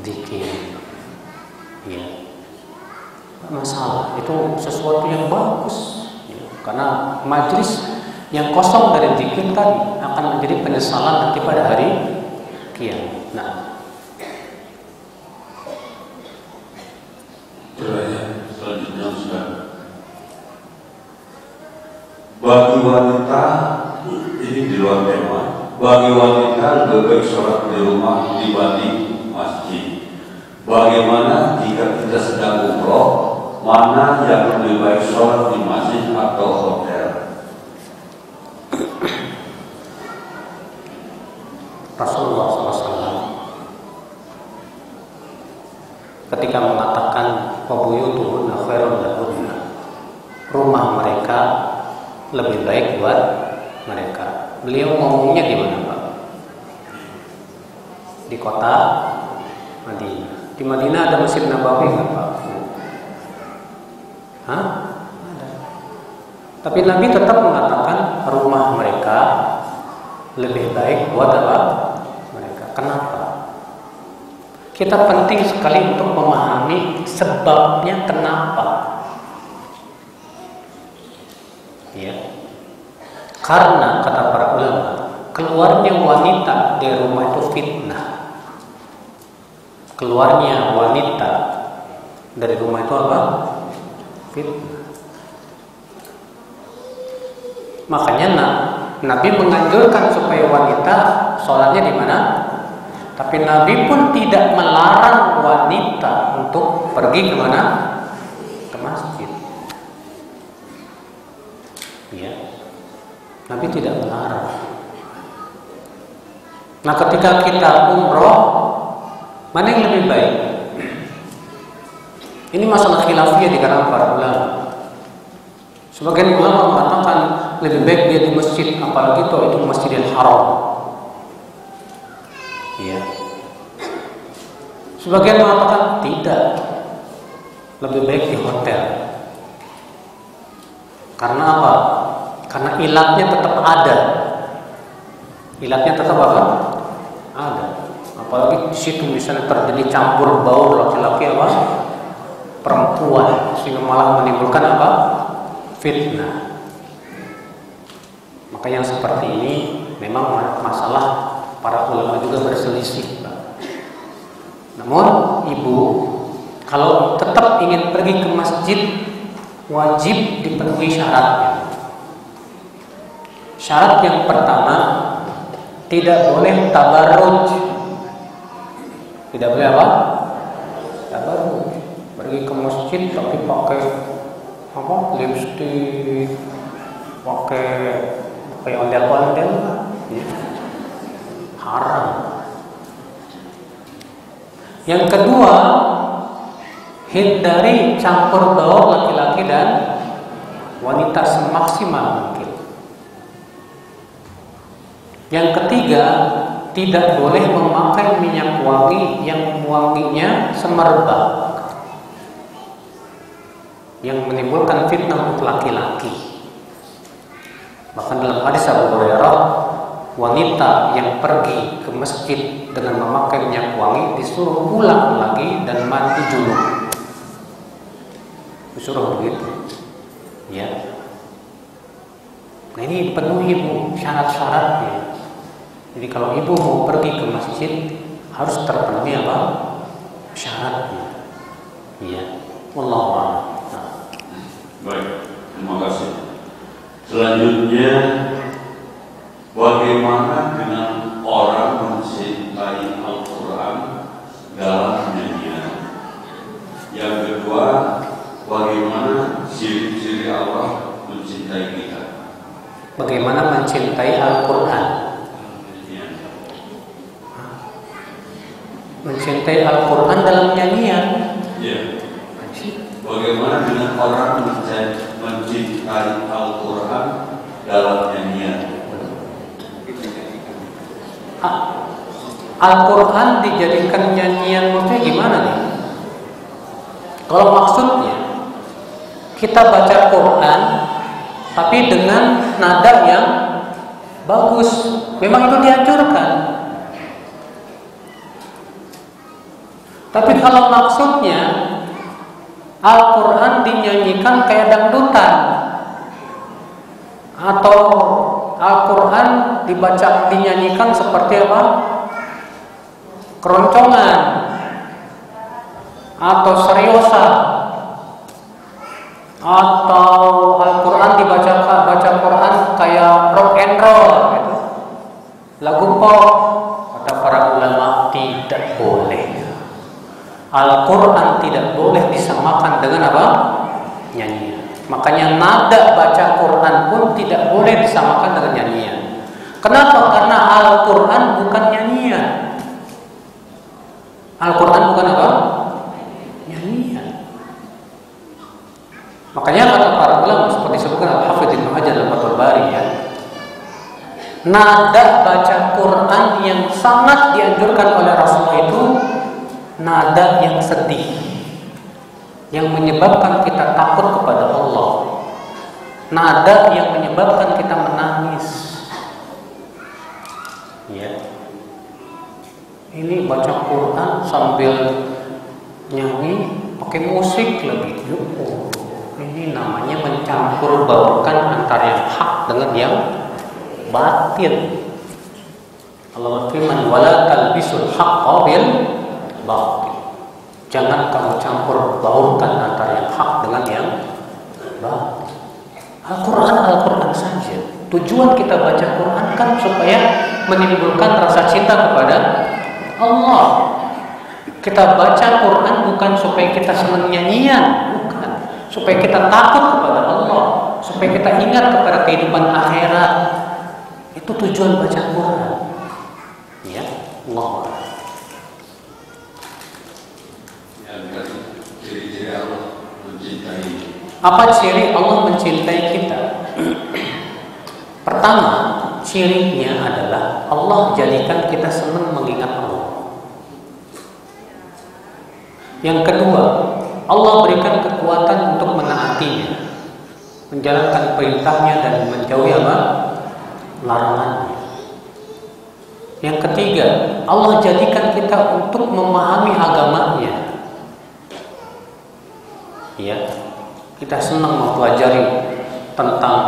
Zikir. Iya. Masalah itu sesuatu yang bagus. Ya. Karena majelis yang kosong dari zikir tadi akan menjadi penyesalan nanti pada hari kiamat. Nah, selanjutnya Ustaz. Bagi wanita, ini di luar tema. Bagi wanita lebih baik sholat di rumah dibanding masjid. Bagaimana jika kita sedang umroh, mana yang lebih baik sholat di masjid atau hotel? Rasulullah SAW ketika mengatakan wabuyutuhunna khairun lahunna, rumah mereka lebih baik buat mereka. Beliau ngomongnya di mana, Pak? Di kota Madinah. Di Madinah ada Masjid Nabawi nggak, Pak? Hah? Ada. Tapi Nabi tetap mengatakan rumah mereka lebih baik buat apa? Mereka. Kenapa? Kita penting sekali untuk memahami sebabnya kenapa. Ya. Karena kata para ulama, keluarnya wanita dari rumah itu fitnah. Keluarnya wanita dari rumah itu apa? Fitnah. Makanya Nabi menganjurkan supaya wanita sholatnya di mana? Tapi Nabi pun tidak melarang wanita untuk pergi ke mana? Ke masjid. Ya. Nabi tidak melarang. Nah, ketika kita umroh, mana yang lebih baik? Ini masalah khilafiyah di kalangan para ulama. Sebagian ulama mengatakan lebih baik dia di masjid, apalagi itu Masjidil Haram. Ya. Sebagian mengatakan tidak, lebih baik di hotel. Karena apa? Karena ilatnya tetap ada. Ilatnya tetap apa? Ada. Apalagi di situ misalnya terjadi campur baur laki-laki apa? Perempuan, sehingga malah menimbulkan apa? Fitnah. Maka yang seperti ini memang masalah para ulama juga berselisih. Namun ibu kalau tetap ingin pergi ke masjid, wajib dipenuhi syaratnya. Syarat yang pertama, tidak boleh tabarruj. Tidak boleh apa? Tabarruj. Pergi ke masjid tapi pakai apa? Lipstik, pakai ondel-ondel, ya. Haram. Yang kedua, hindari campur baur laki-laki dan wanita semaksimal mungkin. Yang ketiga, tidak boleh memakai minyak wangi yang wanginya semerbak, yang menimbulkan fitnah untuk laki-laki. Bahkan dalam hadis Abu Hurairah, wanita yang pergi ke masjid dengan memakai minyak wangi disuruh pulang lagi dan mandi junub. Disuruh begitu, ya. Nah ini penuhi Bu syarat-syaratnya. Jadi kalau ibu mau pergi ke masjid harus terpenuhi apa? Syaratnya. Iya. Wallahu a'lam. Baik, terima kasih. Selanjutnya, bagaimana dengan orang mencintai Al-Quran dalam nyanyian? Yang kedua, bagaimana ciri-ciri Allah mencintai kita? Bagaimana mencintai Al-Quran? Mencintai Al-Quran dalam nyanyian. Ya. Bagaimana dengan orang mencintai Al-Quran dalam nyanyian? Al-Quran dijadikan nyanyian maksudnya gimana nih? Kalau maksudnya kita baca Quran tapi dengan nada yang bagus, memang itu dianjurkan. Tapi kalau maksudnya Al-Quran dinyanyikan kayak dangdutan, atau Al-Quran dinyanyikan seperti apa? Keroncongan atau seriosa, atau Al-Quran baca Quran kayak rock and roll gitu, lagu pop. Kata para ulama tidak boleh. Al-Quran tidak boleh disamakan dengan apa? Nyanyian. Makanya nada baca Quran pun tidak boleh disamakan dengan nyanyian. Kenapa? Karena Al-Quran bukan nyanyian. Al-Quran bukan apa? Nyanyian. Makanya kata para ulama seperti disebutkan Al-Hafidz Ibnu Hajar dalam Fathul Bari, ya, nada baca Quran yang sangat dianjurkan oleh Rasulullah itu nada yang sedih, yang menyebabkan kita takut kepada Allah, nada yang menyebabkan kita menangis. Ya, ini baca Quran sambil nyanyi pakai musik lagi. Ini namanya mencampur baurkan antara yang hak dengan yang batin. Allah berfirman, "Wala talbisul haqqa bil batil." Jangan kamu campur baurkan antara yang hak dengan yang batil. Al-Quran saja. Tujuan kita baca Quran kan supaya menimbulkan rasa cinta kepada Allah. Kita baca Quran bukan supaya kita senang nyanyian, bukan. Supaya kita takut kepada Allah, supaya kita ingat kepada kehidupan akhirat. Itu tujuan baca Quran. Ya, Allah. Ciri-ciri Allah mencintai. Apa ciri Allah mencintai kita? Pertama, cirinya adalah Allah jadikan kita senang mengingat Allah. Yang kedua, Allah berikan kekuatan untuk menaatinya, menjalankan perintahnya dan menjauhi apa? Larangannya. Yang ketiga, Allah jadikan kita untuk memahami agamanya. Ya, kita senang mempelajari tentang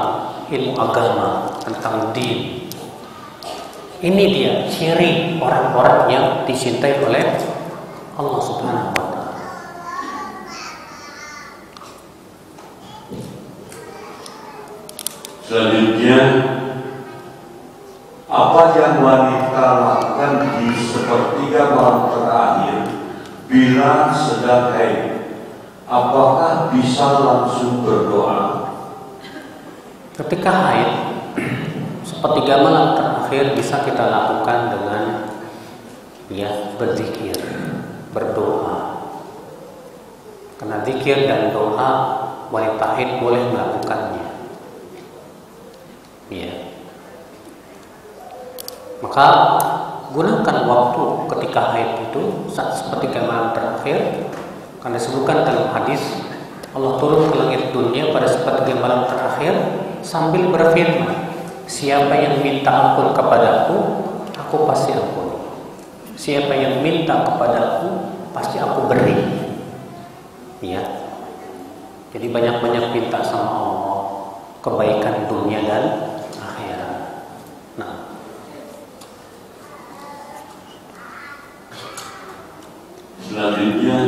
ilmu agama, tentang din. Ini dia ciri orang-orang yang dicintai oleh Allah Subhanahu wa Ta'ala. Selanjutnya, apa yang wanita lakukan di sepertiga malam terakhir bila sedang haid? Apakah bisa langsung berdoa? Ketika haid, sepertiga malam terakhir bisa kita lakukan dengan berzikir, berdoa. Karena zikir dan doa wanita haid boleh melakukannya. Maka gunakan waktu ketika haid itu saat sepertiga malam terakhir. Karena disebutkan dalam hadis Allah turun ke langit dunia pada sepertiga malam terakhir sambil berfirman, siapa yang minta ampun kepadaku, aku pasti ampuni. Siapa yang minta kepadaku, pasti aku beri. Ya. Jadi banyak-banyak minta sama Allah kebaikan dunia dan akhirat. Nah, selanjutnya,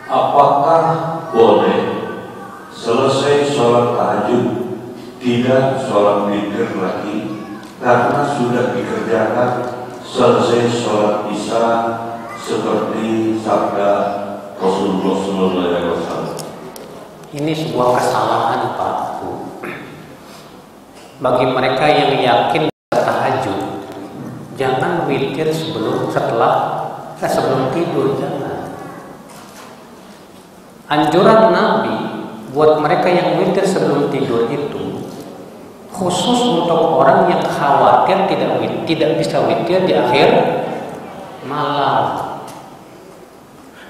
apakah boleh selesai sholat tahajud tidak sholat witir lagi karena sudah dikerjakan selesai sholat isya seperti sabda Rasulullah SAW? ini sebuah kesalahan, Pak Bu. Bagi mereka yang yakin tahajud, jangan witir sebelum tidur, jangan. Anjuran Nabi buat mereka yang witir sebelum tidur itu khusus untuk orang yang khawatir tidak bisa witir di akhir malam.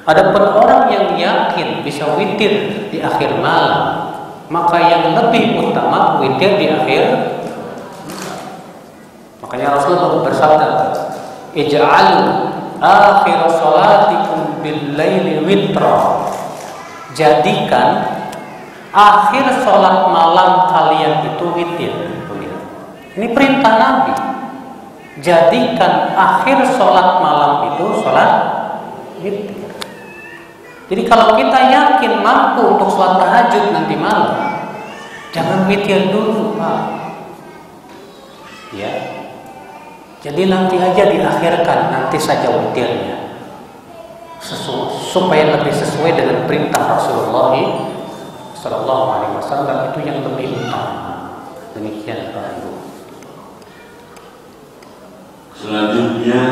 Adapun orang yang yakin bisa witir di akhir malam, maka yang lebih utama witir di akhir. Makanya Rasulullah bersabda, "Ij'alu akhir salatikum bil-laili witra." Jadikan akhir salat malam kalian itu witir. Ini perintah Nabi. Jadikan akhir salat malam itu salat witir. Jadi kalau kita yakin mampu untuk sholat tahajud nanti malam, jangan witir dulu, Pak. Ya. Jadi nanti aja diakhirkan, nanti saja witirnya. Supaya lebih sesuai dengan perintah Rasulullah Sallallahu Alaihi Wasallam, itu yang lebih utama. Demikian, Pak Ibu. Selanjutnya,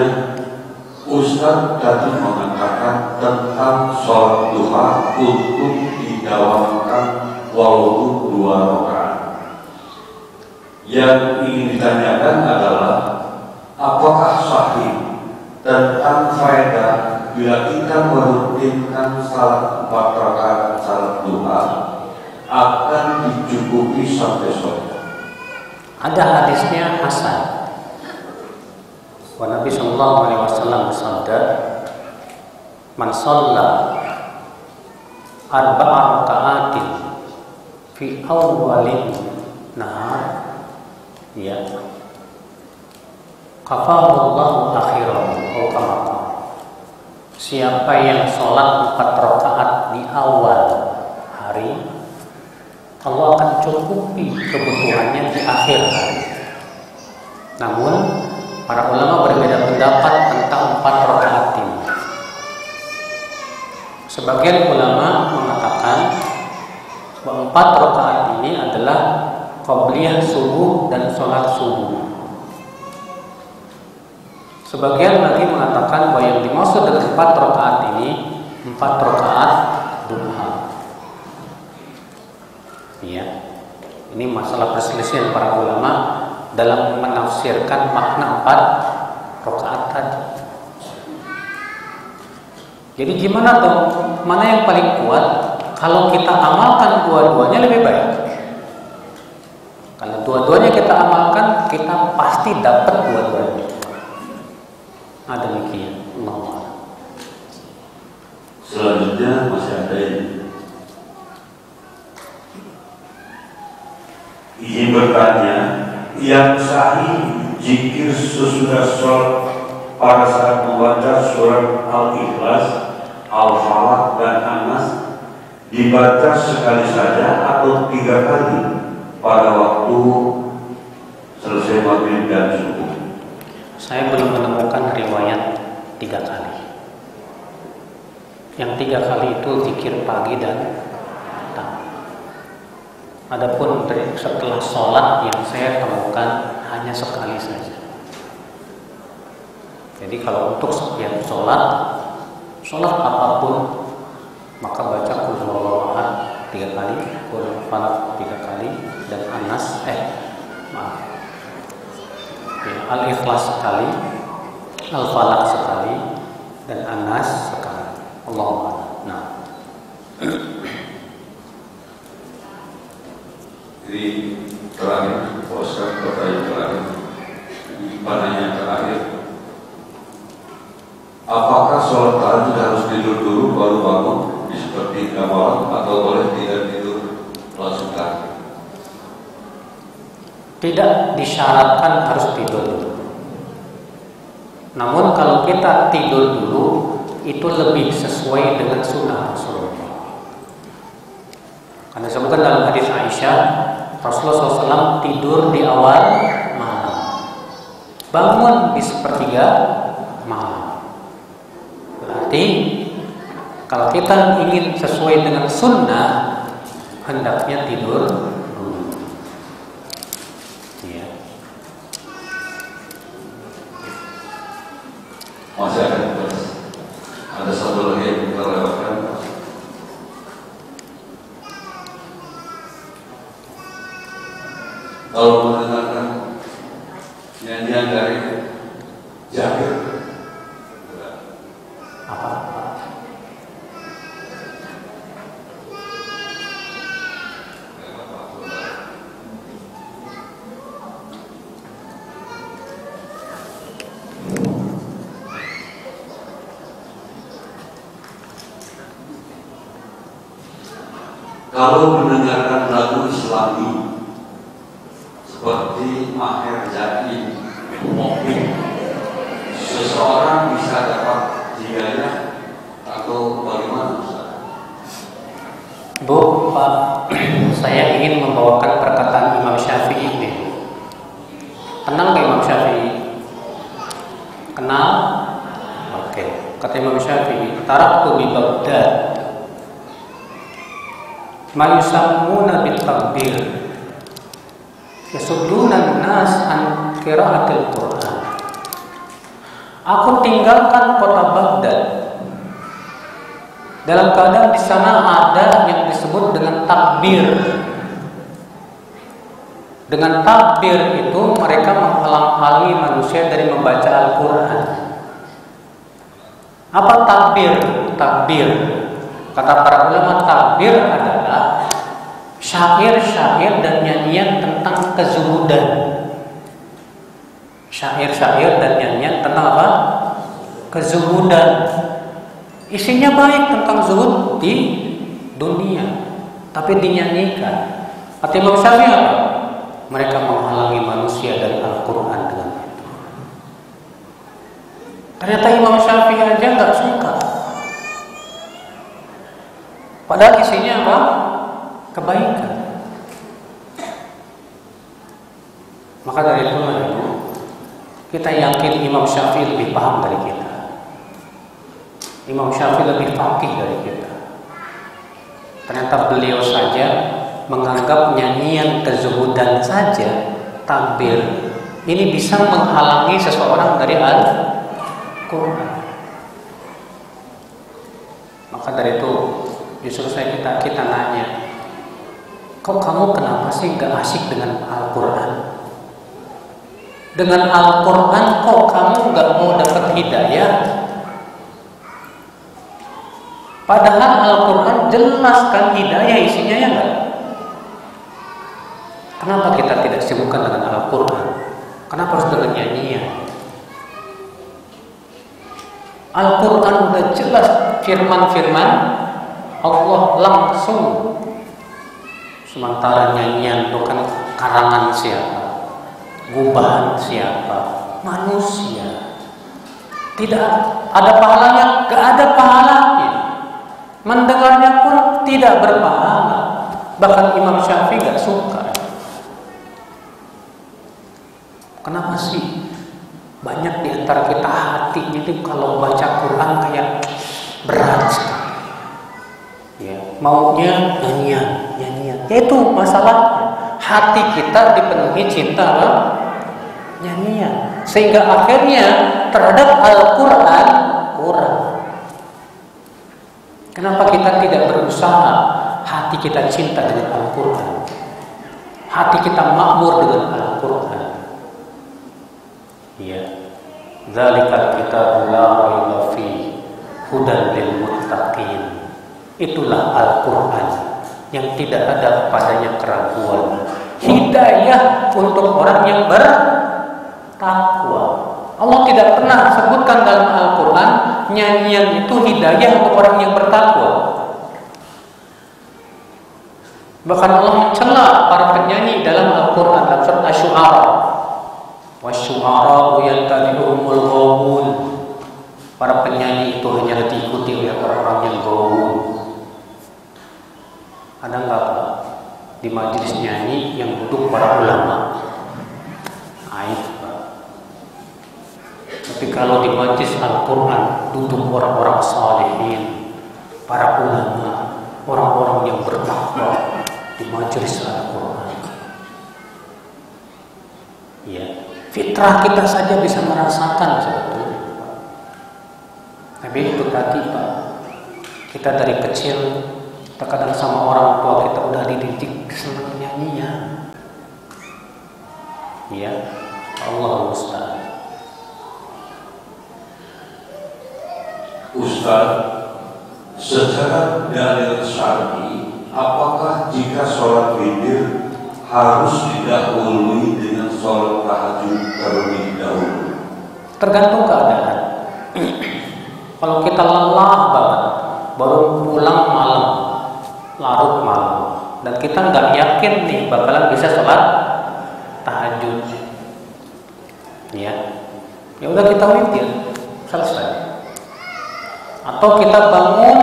Ustaz tadi mengatakan tentang sholat duha untuk didawamkan walaupun 2 rakaat. Yang ingin ditanyakan adalah apakah sahih tentang faedah bila kita merutinkan salat 4 rakaat salat duha akan dicukupi sampai sore? Ada hadisnya hasan. Nabi Sallallahu Alaihi Wasallam bersabda, "Man shalla arba'a raka'atin fi awwalin nahar, ya, kafahu Allahu akhirahu." Siapa yang sholat 4 rakaat di awal hari, Allah akan cukupi kebutuhannya di akhir hari. Namun para ulama berbeda pendapat tentang 4 rakaat ini. Sebagian ulama mengatakan bahwa 4 rakaat ini adalah qabliyah subuh dan sholat subuh. Sebagian lagi mengatakan bahwa yang dimaksud dengan 4 rakaat ini 4 rakaat duha. Ya, ini masalah perselisihan para ulama dalam menafsirkan makna 4 rakaat tadi. Jadi gimana tuh? Mana yang paling kuat? Kalau kita amalkan dua-duanya lebih baik. Kalau dua-duanya kita amalkan, kita pasti dapat dua-duanya. Nah, demikian. Allah. Selanjutnya masih ada ini. Izin bertanya, yang sahih zikir sesudah sholat pada saat membaca surat Al-Ikhlas, Al-Falaq dan An-Nas dibaca sekali saja atau 3 kali pada waktu selesai maghrib dan subuh? Saya belum menemukan riwayat 3 kali. Yang 3 kali itu zikir pagi dan petang. Adapun setelah sholat yang saya temukan hanya sekali saja. Jadi kalau untuk setiap sholat apapun, maka baca Qul huwallahu ahad 3 kali, Qul Falaq 3 kali, dan An-Nas Al-Ikhlas sekali, Al-Falaq sekali, dan An-Nas sekali. Allahumma. Nah. Jadi terakhir, Ustaz, pertanyaan terakhir, pandangan terakhir, apakah sholat tahajud harus tidur dulu baru bangun seperti gambaran atau boleh tidak tidur langsung tahajud? Tidak disyaratkan harus tidur dulu. Namun kalau kita tidur dulu itu lebih sesuai dengan sunnah Rasulullah. Karena disebutkan dalam hadis Aisyah, Rasulullah SAW tidur di awal malam, bangun di sepertiga malam. Berarti kalau kita ingin sesuai dengan sunnah, hendaknya tidur dulu. Ya. Masih ada satu lagi yang kita lewatkan. Kalau mendengarkan nyanyian dari Jabir, Apa? kalau mendengarkan lagu Islami seperti Maher Zaki, Mopik, seseorang bisa dapat hidayah atau bagaimana? Bu, Pak, saya ingin membawakan perkataan Imam Syafi'i ini. Kenal nggak Imam Syafi'i? Kenal? Oke. Kata Imam Syafi'i, taraktu bi Baghdad ma yusammuna bil takbir yasudduna nas an qiraatil Quran. Aku tinggalkan kota Baghdad dalam keadaan di sana ada yang disebut dengan takbir. Dengan takbir itu mereka menghalang-halangi manusia dari membaca Al-Quran. Apa takbir? Takbir, kata para ulama, takbir adalah syair-syair dan nyanyian tentang kezuhudan. Syair-syair dan nyanyian tentang apa? Kezuhudan. Isinya baik tentang zuhud di dunia, tapi dinyanyikan. Kata Imam Syafi'i apa? Mereka menghalangi manusia dari Al-Quran dengan itu. Ternyata Imam Syafi'i aja nggak suka. Padahal isinya apa? Kebaikan. Maka dari itu kita yakin Imam Syafi'i lebih paham dari kita. Imam Syafi'i lebih faqih dari kita. Ternyata beliau saja menganggap nyanyian kezuhudan saja, takbir, ini bisa menghalangi seseorang dari Al-Quran. Maka dari itu justru kita nanya, kok kamu kenapa sih gak asik dengan Al-Quran? Dengan Al-Quran kok kamu gak mau dapat hidayah? Padahal Al-Quran jelaskan hidayah isinya, ya enggak? Kenapa kita tidak sibukkan dengan Al-Quran? Kenapa harus dengan nyanyian? Al-Quran sudah jelas firman-firman Allah langsung. Sementara nyanyian itu kan karangan siapa? Gubahan siapa? Manusia. Tidak ada pahalanya, gak ada pahalanya. Mendengarnya pun tidak berpahala. Bahkan Imam Syafi'i gak suka. Kenapa sih banyak di antara kita hatinya itu kalau baca Quran kayak berat sekali, ya, maunya nyanyian. Itu masalahnya, hati kita dipenuhi cinta nyanyian, sehingga akhirnya terhadap Al-Quran kurang. Kenapa kita tidak berusaha hati kita cinta dengan Al-Quran, hati kita makmur dengan Al-Quran? Ya, zalikal kitabul la raiba fihi hudan lil muttaqin. Itulah Al-Quran yang tidak ada padanya keraguan hidayah untuk orang yang bertakwa. Allah tidak pernah sebutkan dalam Al-Quran nyanyian itu hidayah untuk orang yang bertakwa. Bahkan Allah mencela para penyanyi dalam Al-Quran dalam surat Asy-Syu'ara. Wasyu'ara'u yattabi'uhumul ghawun. Para penyanyi itu hanya diikuti oleh orang-orang yang ghawun. Ada nggak Pak di majelis nyanyi yang duduk para ulama? Aib Pak. Tapi kalau di majelis Al-Quran duduk orang-orang salihin, para ulama, orang-orang yang bertakwa di majelis Al-Quran, ya, fitrah kita saja bisa merasakan sebetulnya. Tapi itu tadi Pak, kita dari kecil terkadang sama orang tua kita udah dididik senang nyanyian. Ya, Allah Ustaz. Ustaz, secara dalil syar'i, apakah jika sholat witir harus didahului dengan sholat tahajud terlebih dahulu? Tergantung keadaan. Kalau kita lelah banget, baru pulang malam, larut malam, dan kita nggak yakin nih bakalan bisa sholat tahajud, ya udah kita witir, selesai. Atau kita bangun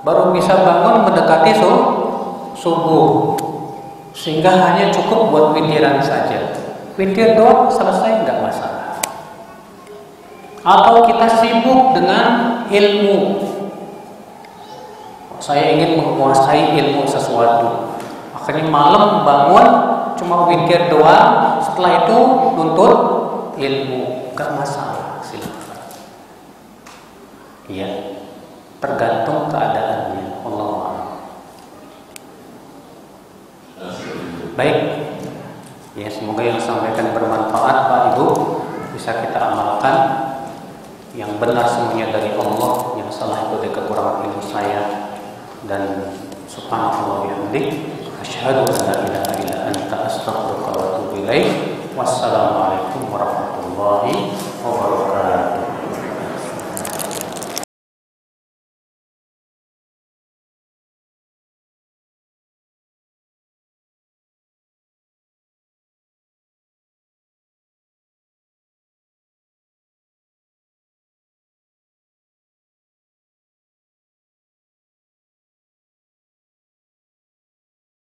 baru bisa bangun mendekati subuh, sehingga hanya cukup buat witiran saja, witir doang selesai, nggak masalah. Atau kita sibuk dengan ilmu, saya ingin menguasai ilmu sesuatu, akhirnya malam bangun cuma witir doang, setelah itu nuntut ilmu, gak masalah, silakan. Ya, tergantung keadaannya. Allah. Baik, ya semoga yang disampaikan bermanfaat Pak Ibu, bisa kita amalkan. Yang benar semuanya dari Allah, yang salah itu dari kekurangan ilmu saya. Dan subhanallah wa bihamdihi, asyhadu an la ilaha illa anta, astaghfiruka wa atubu ilaik. Wassalamualaikum warahmatullahi wabarakatuh.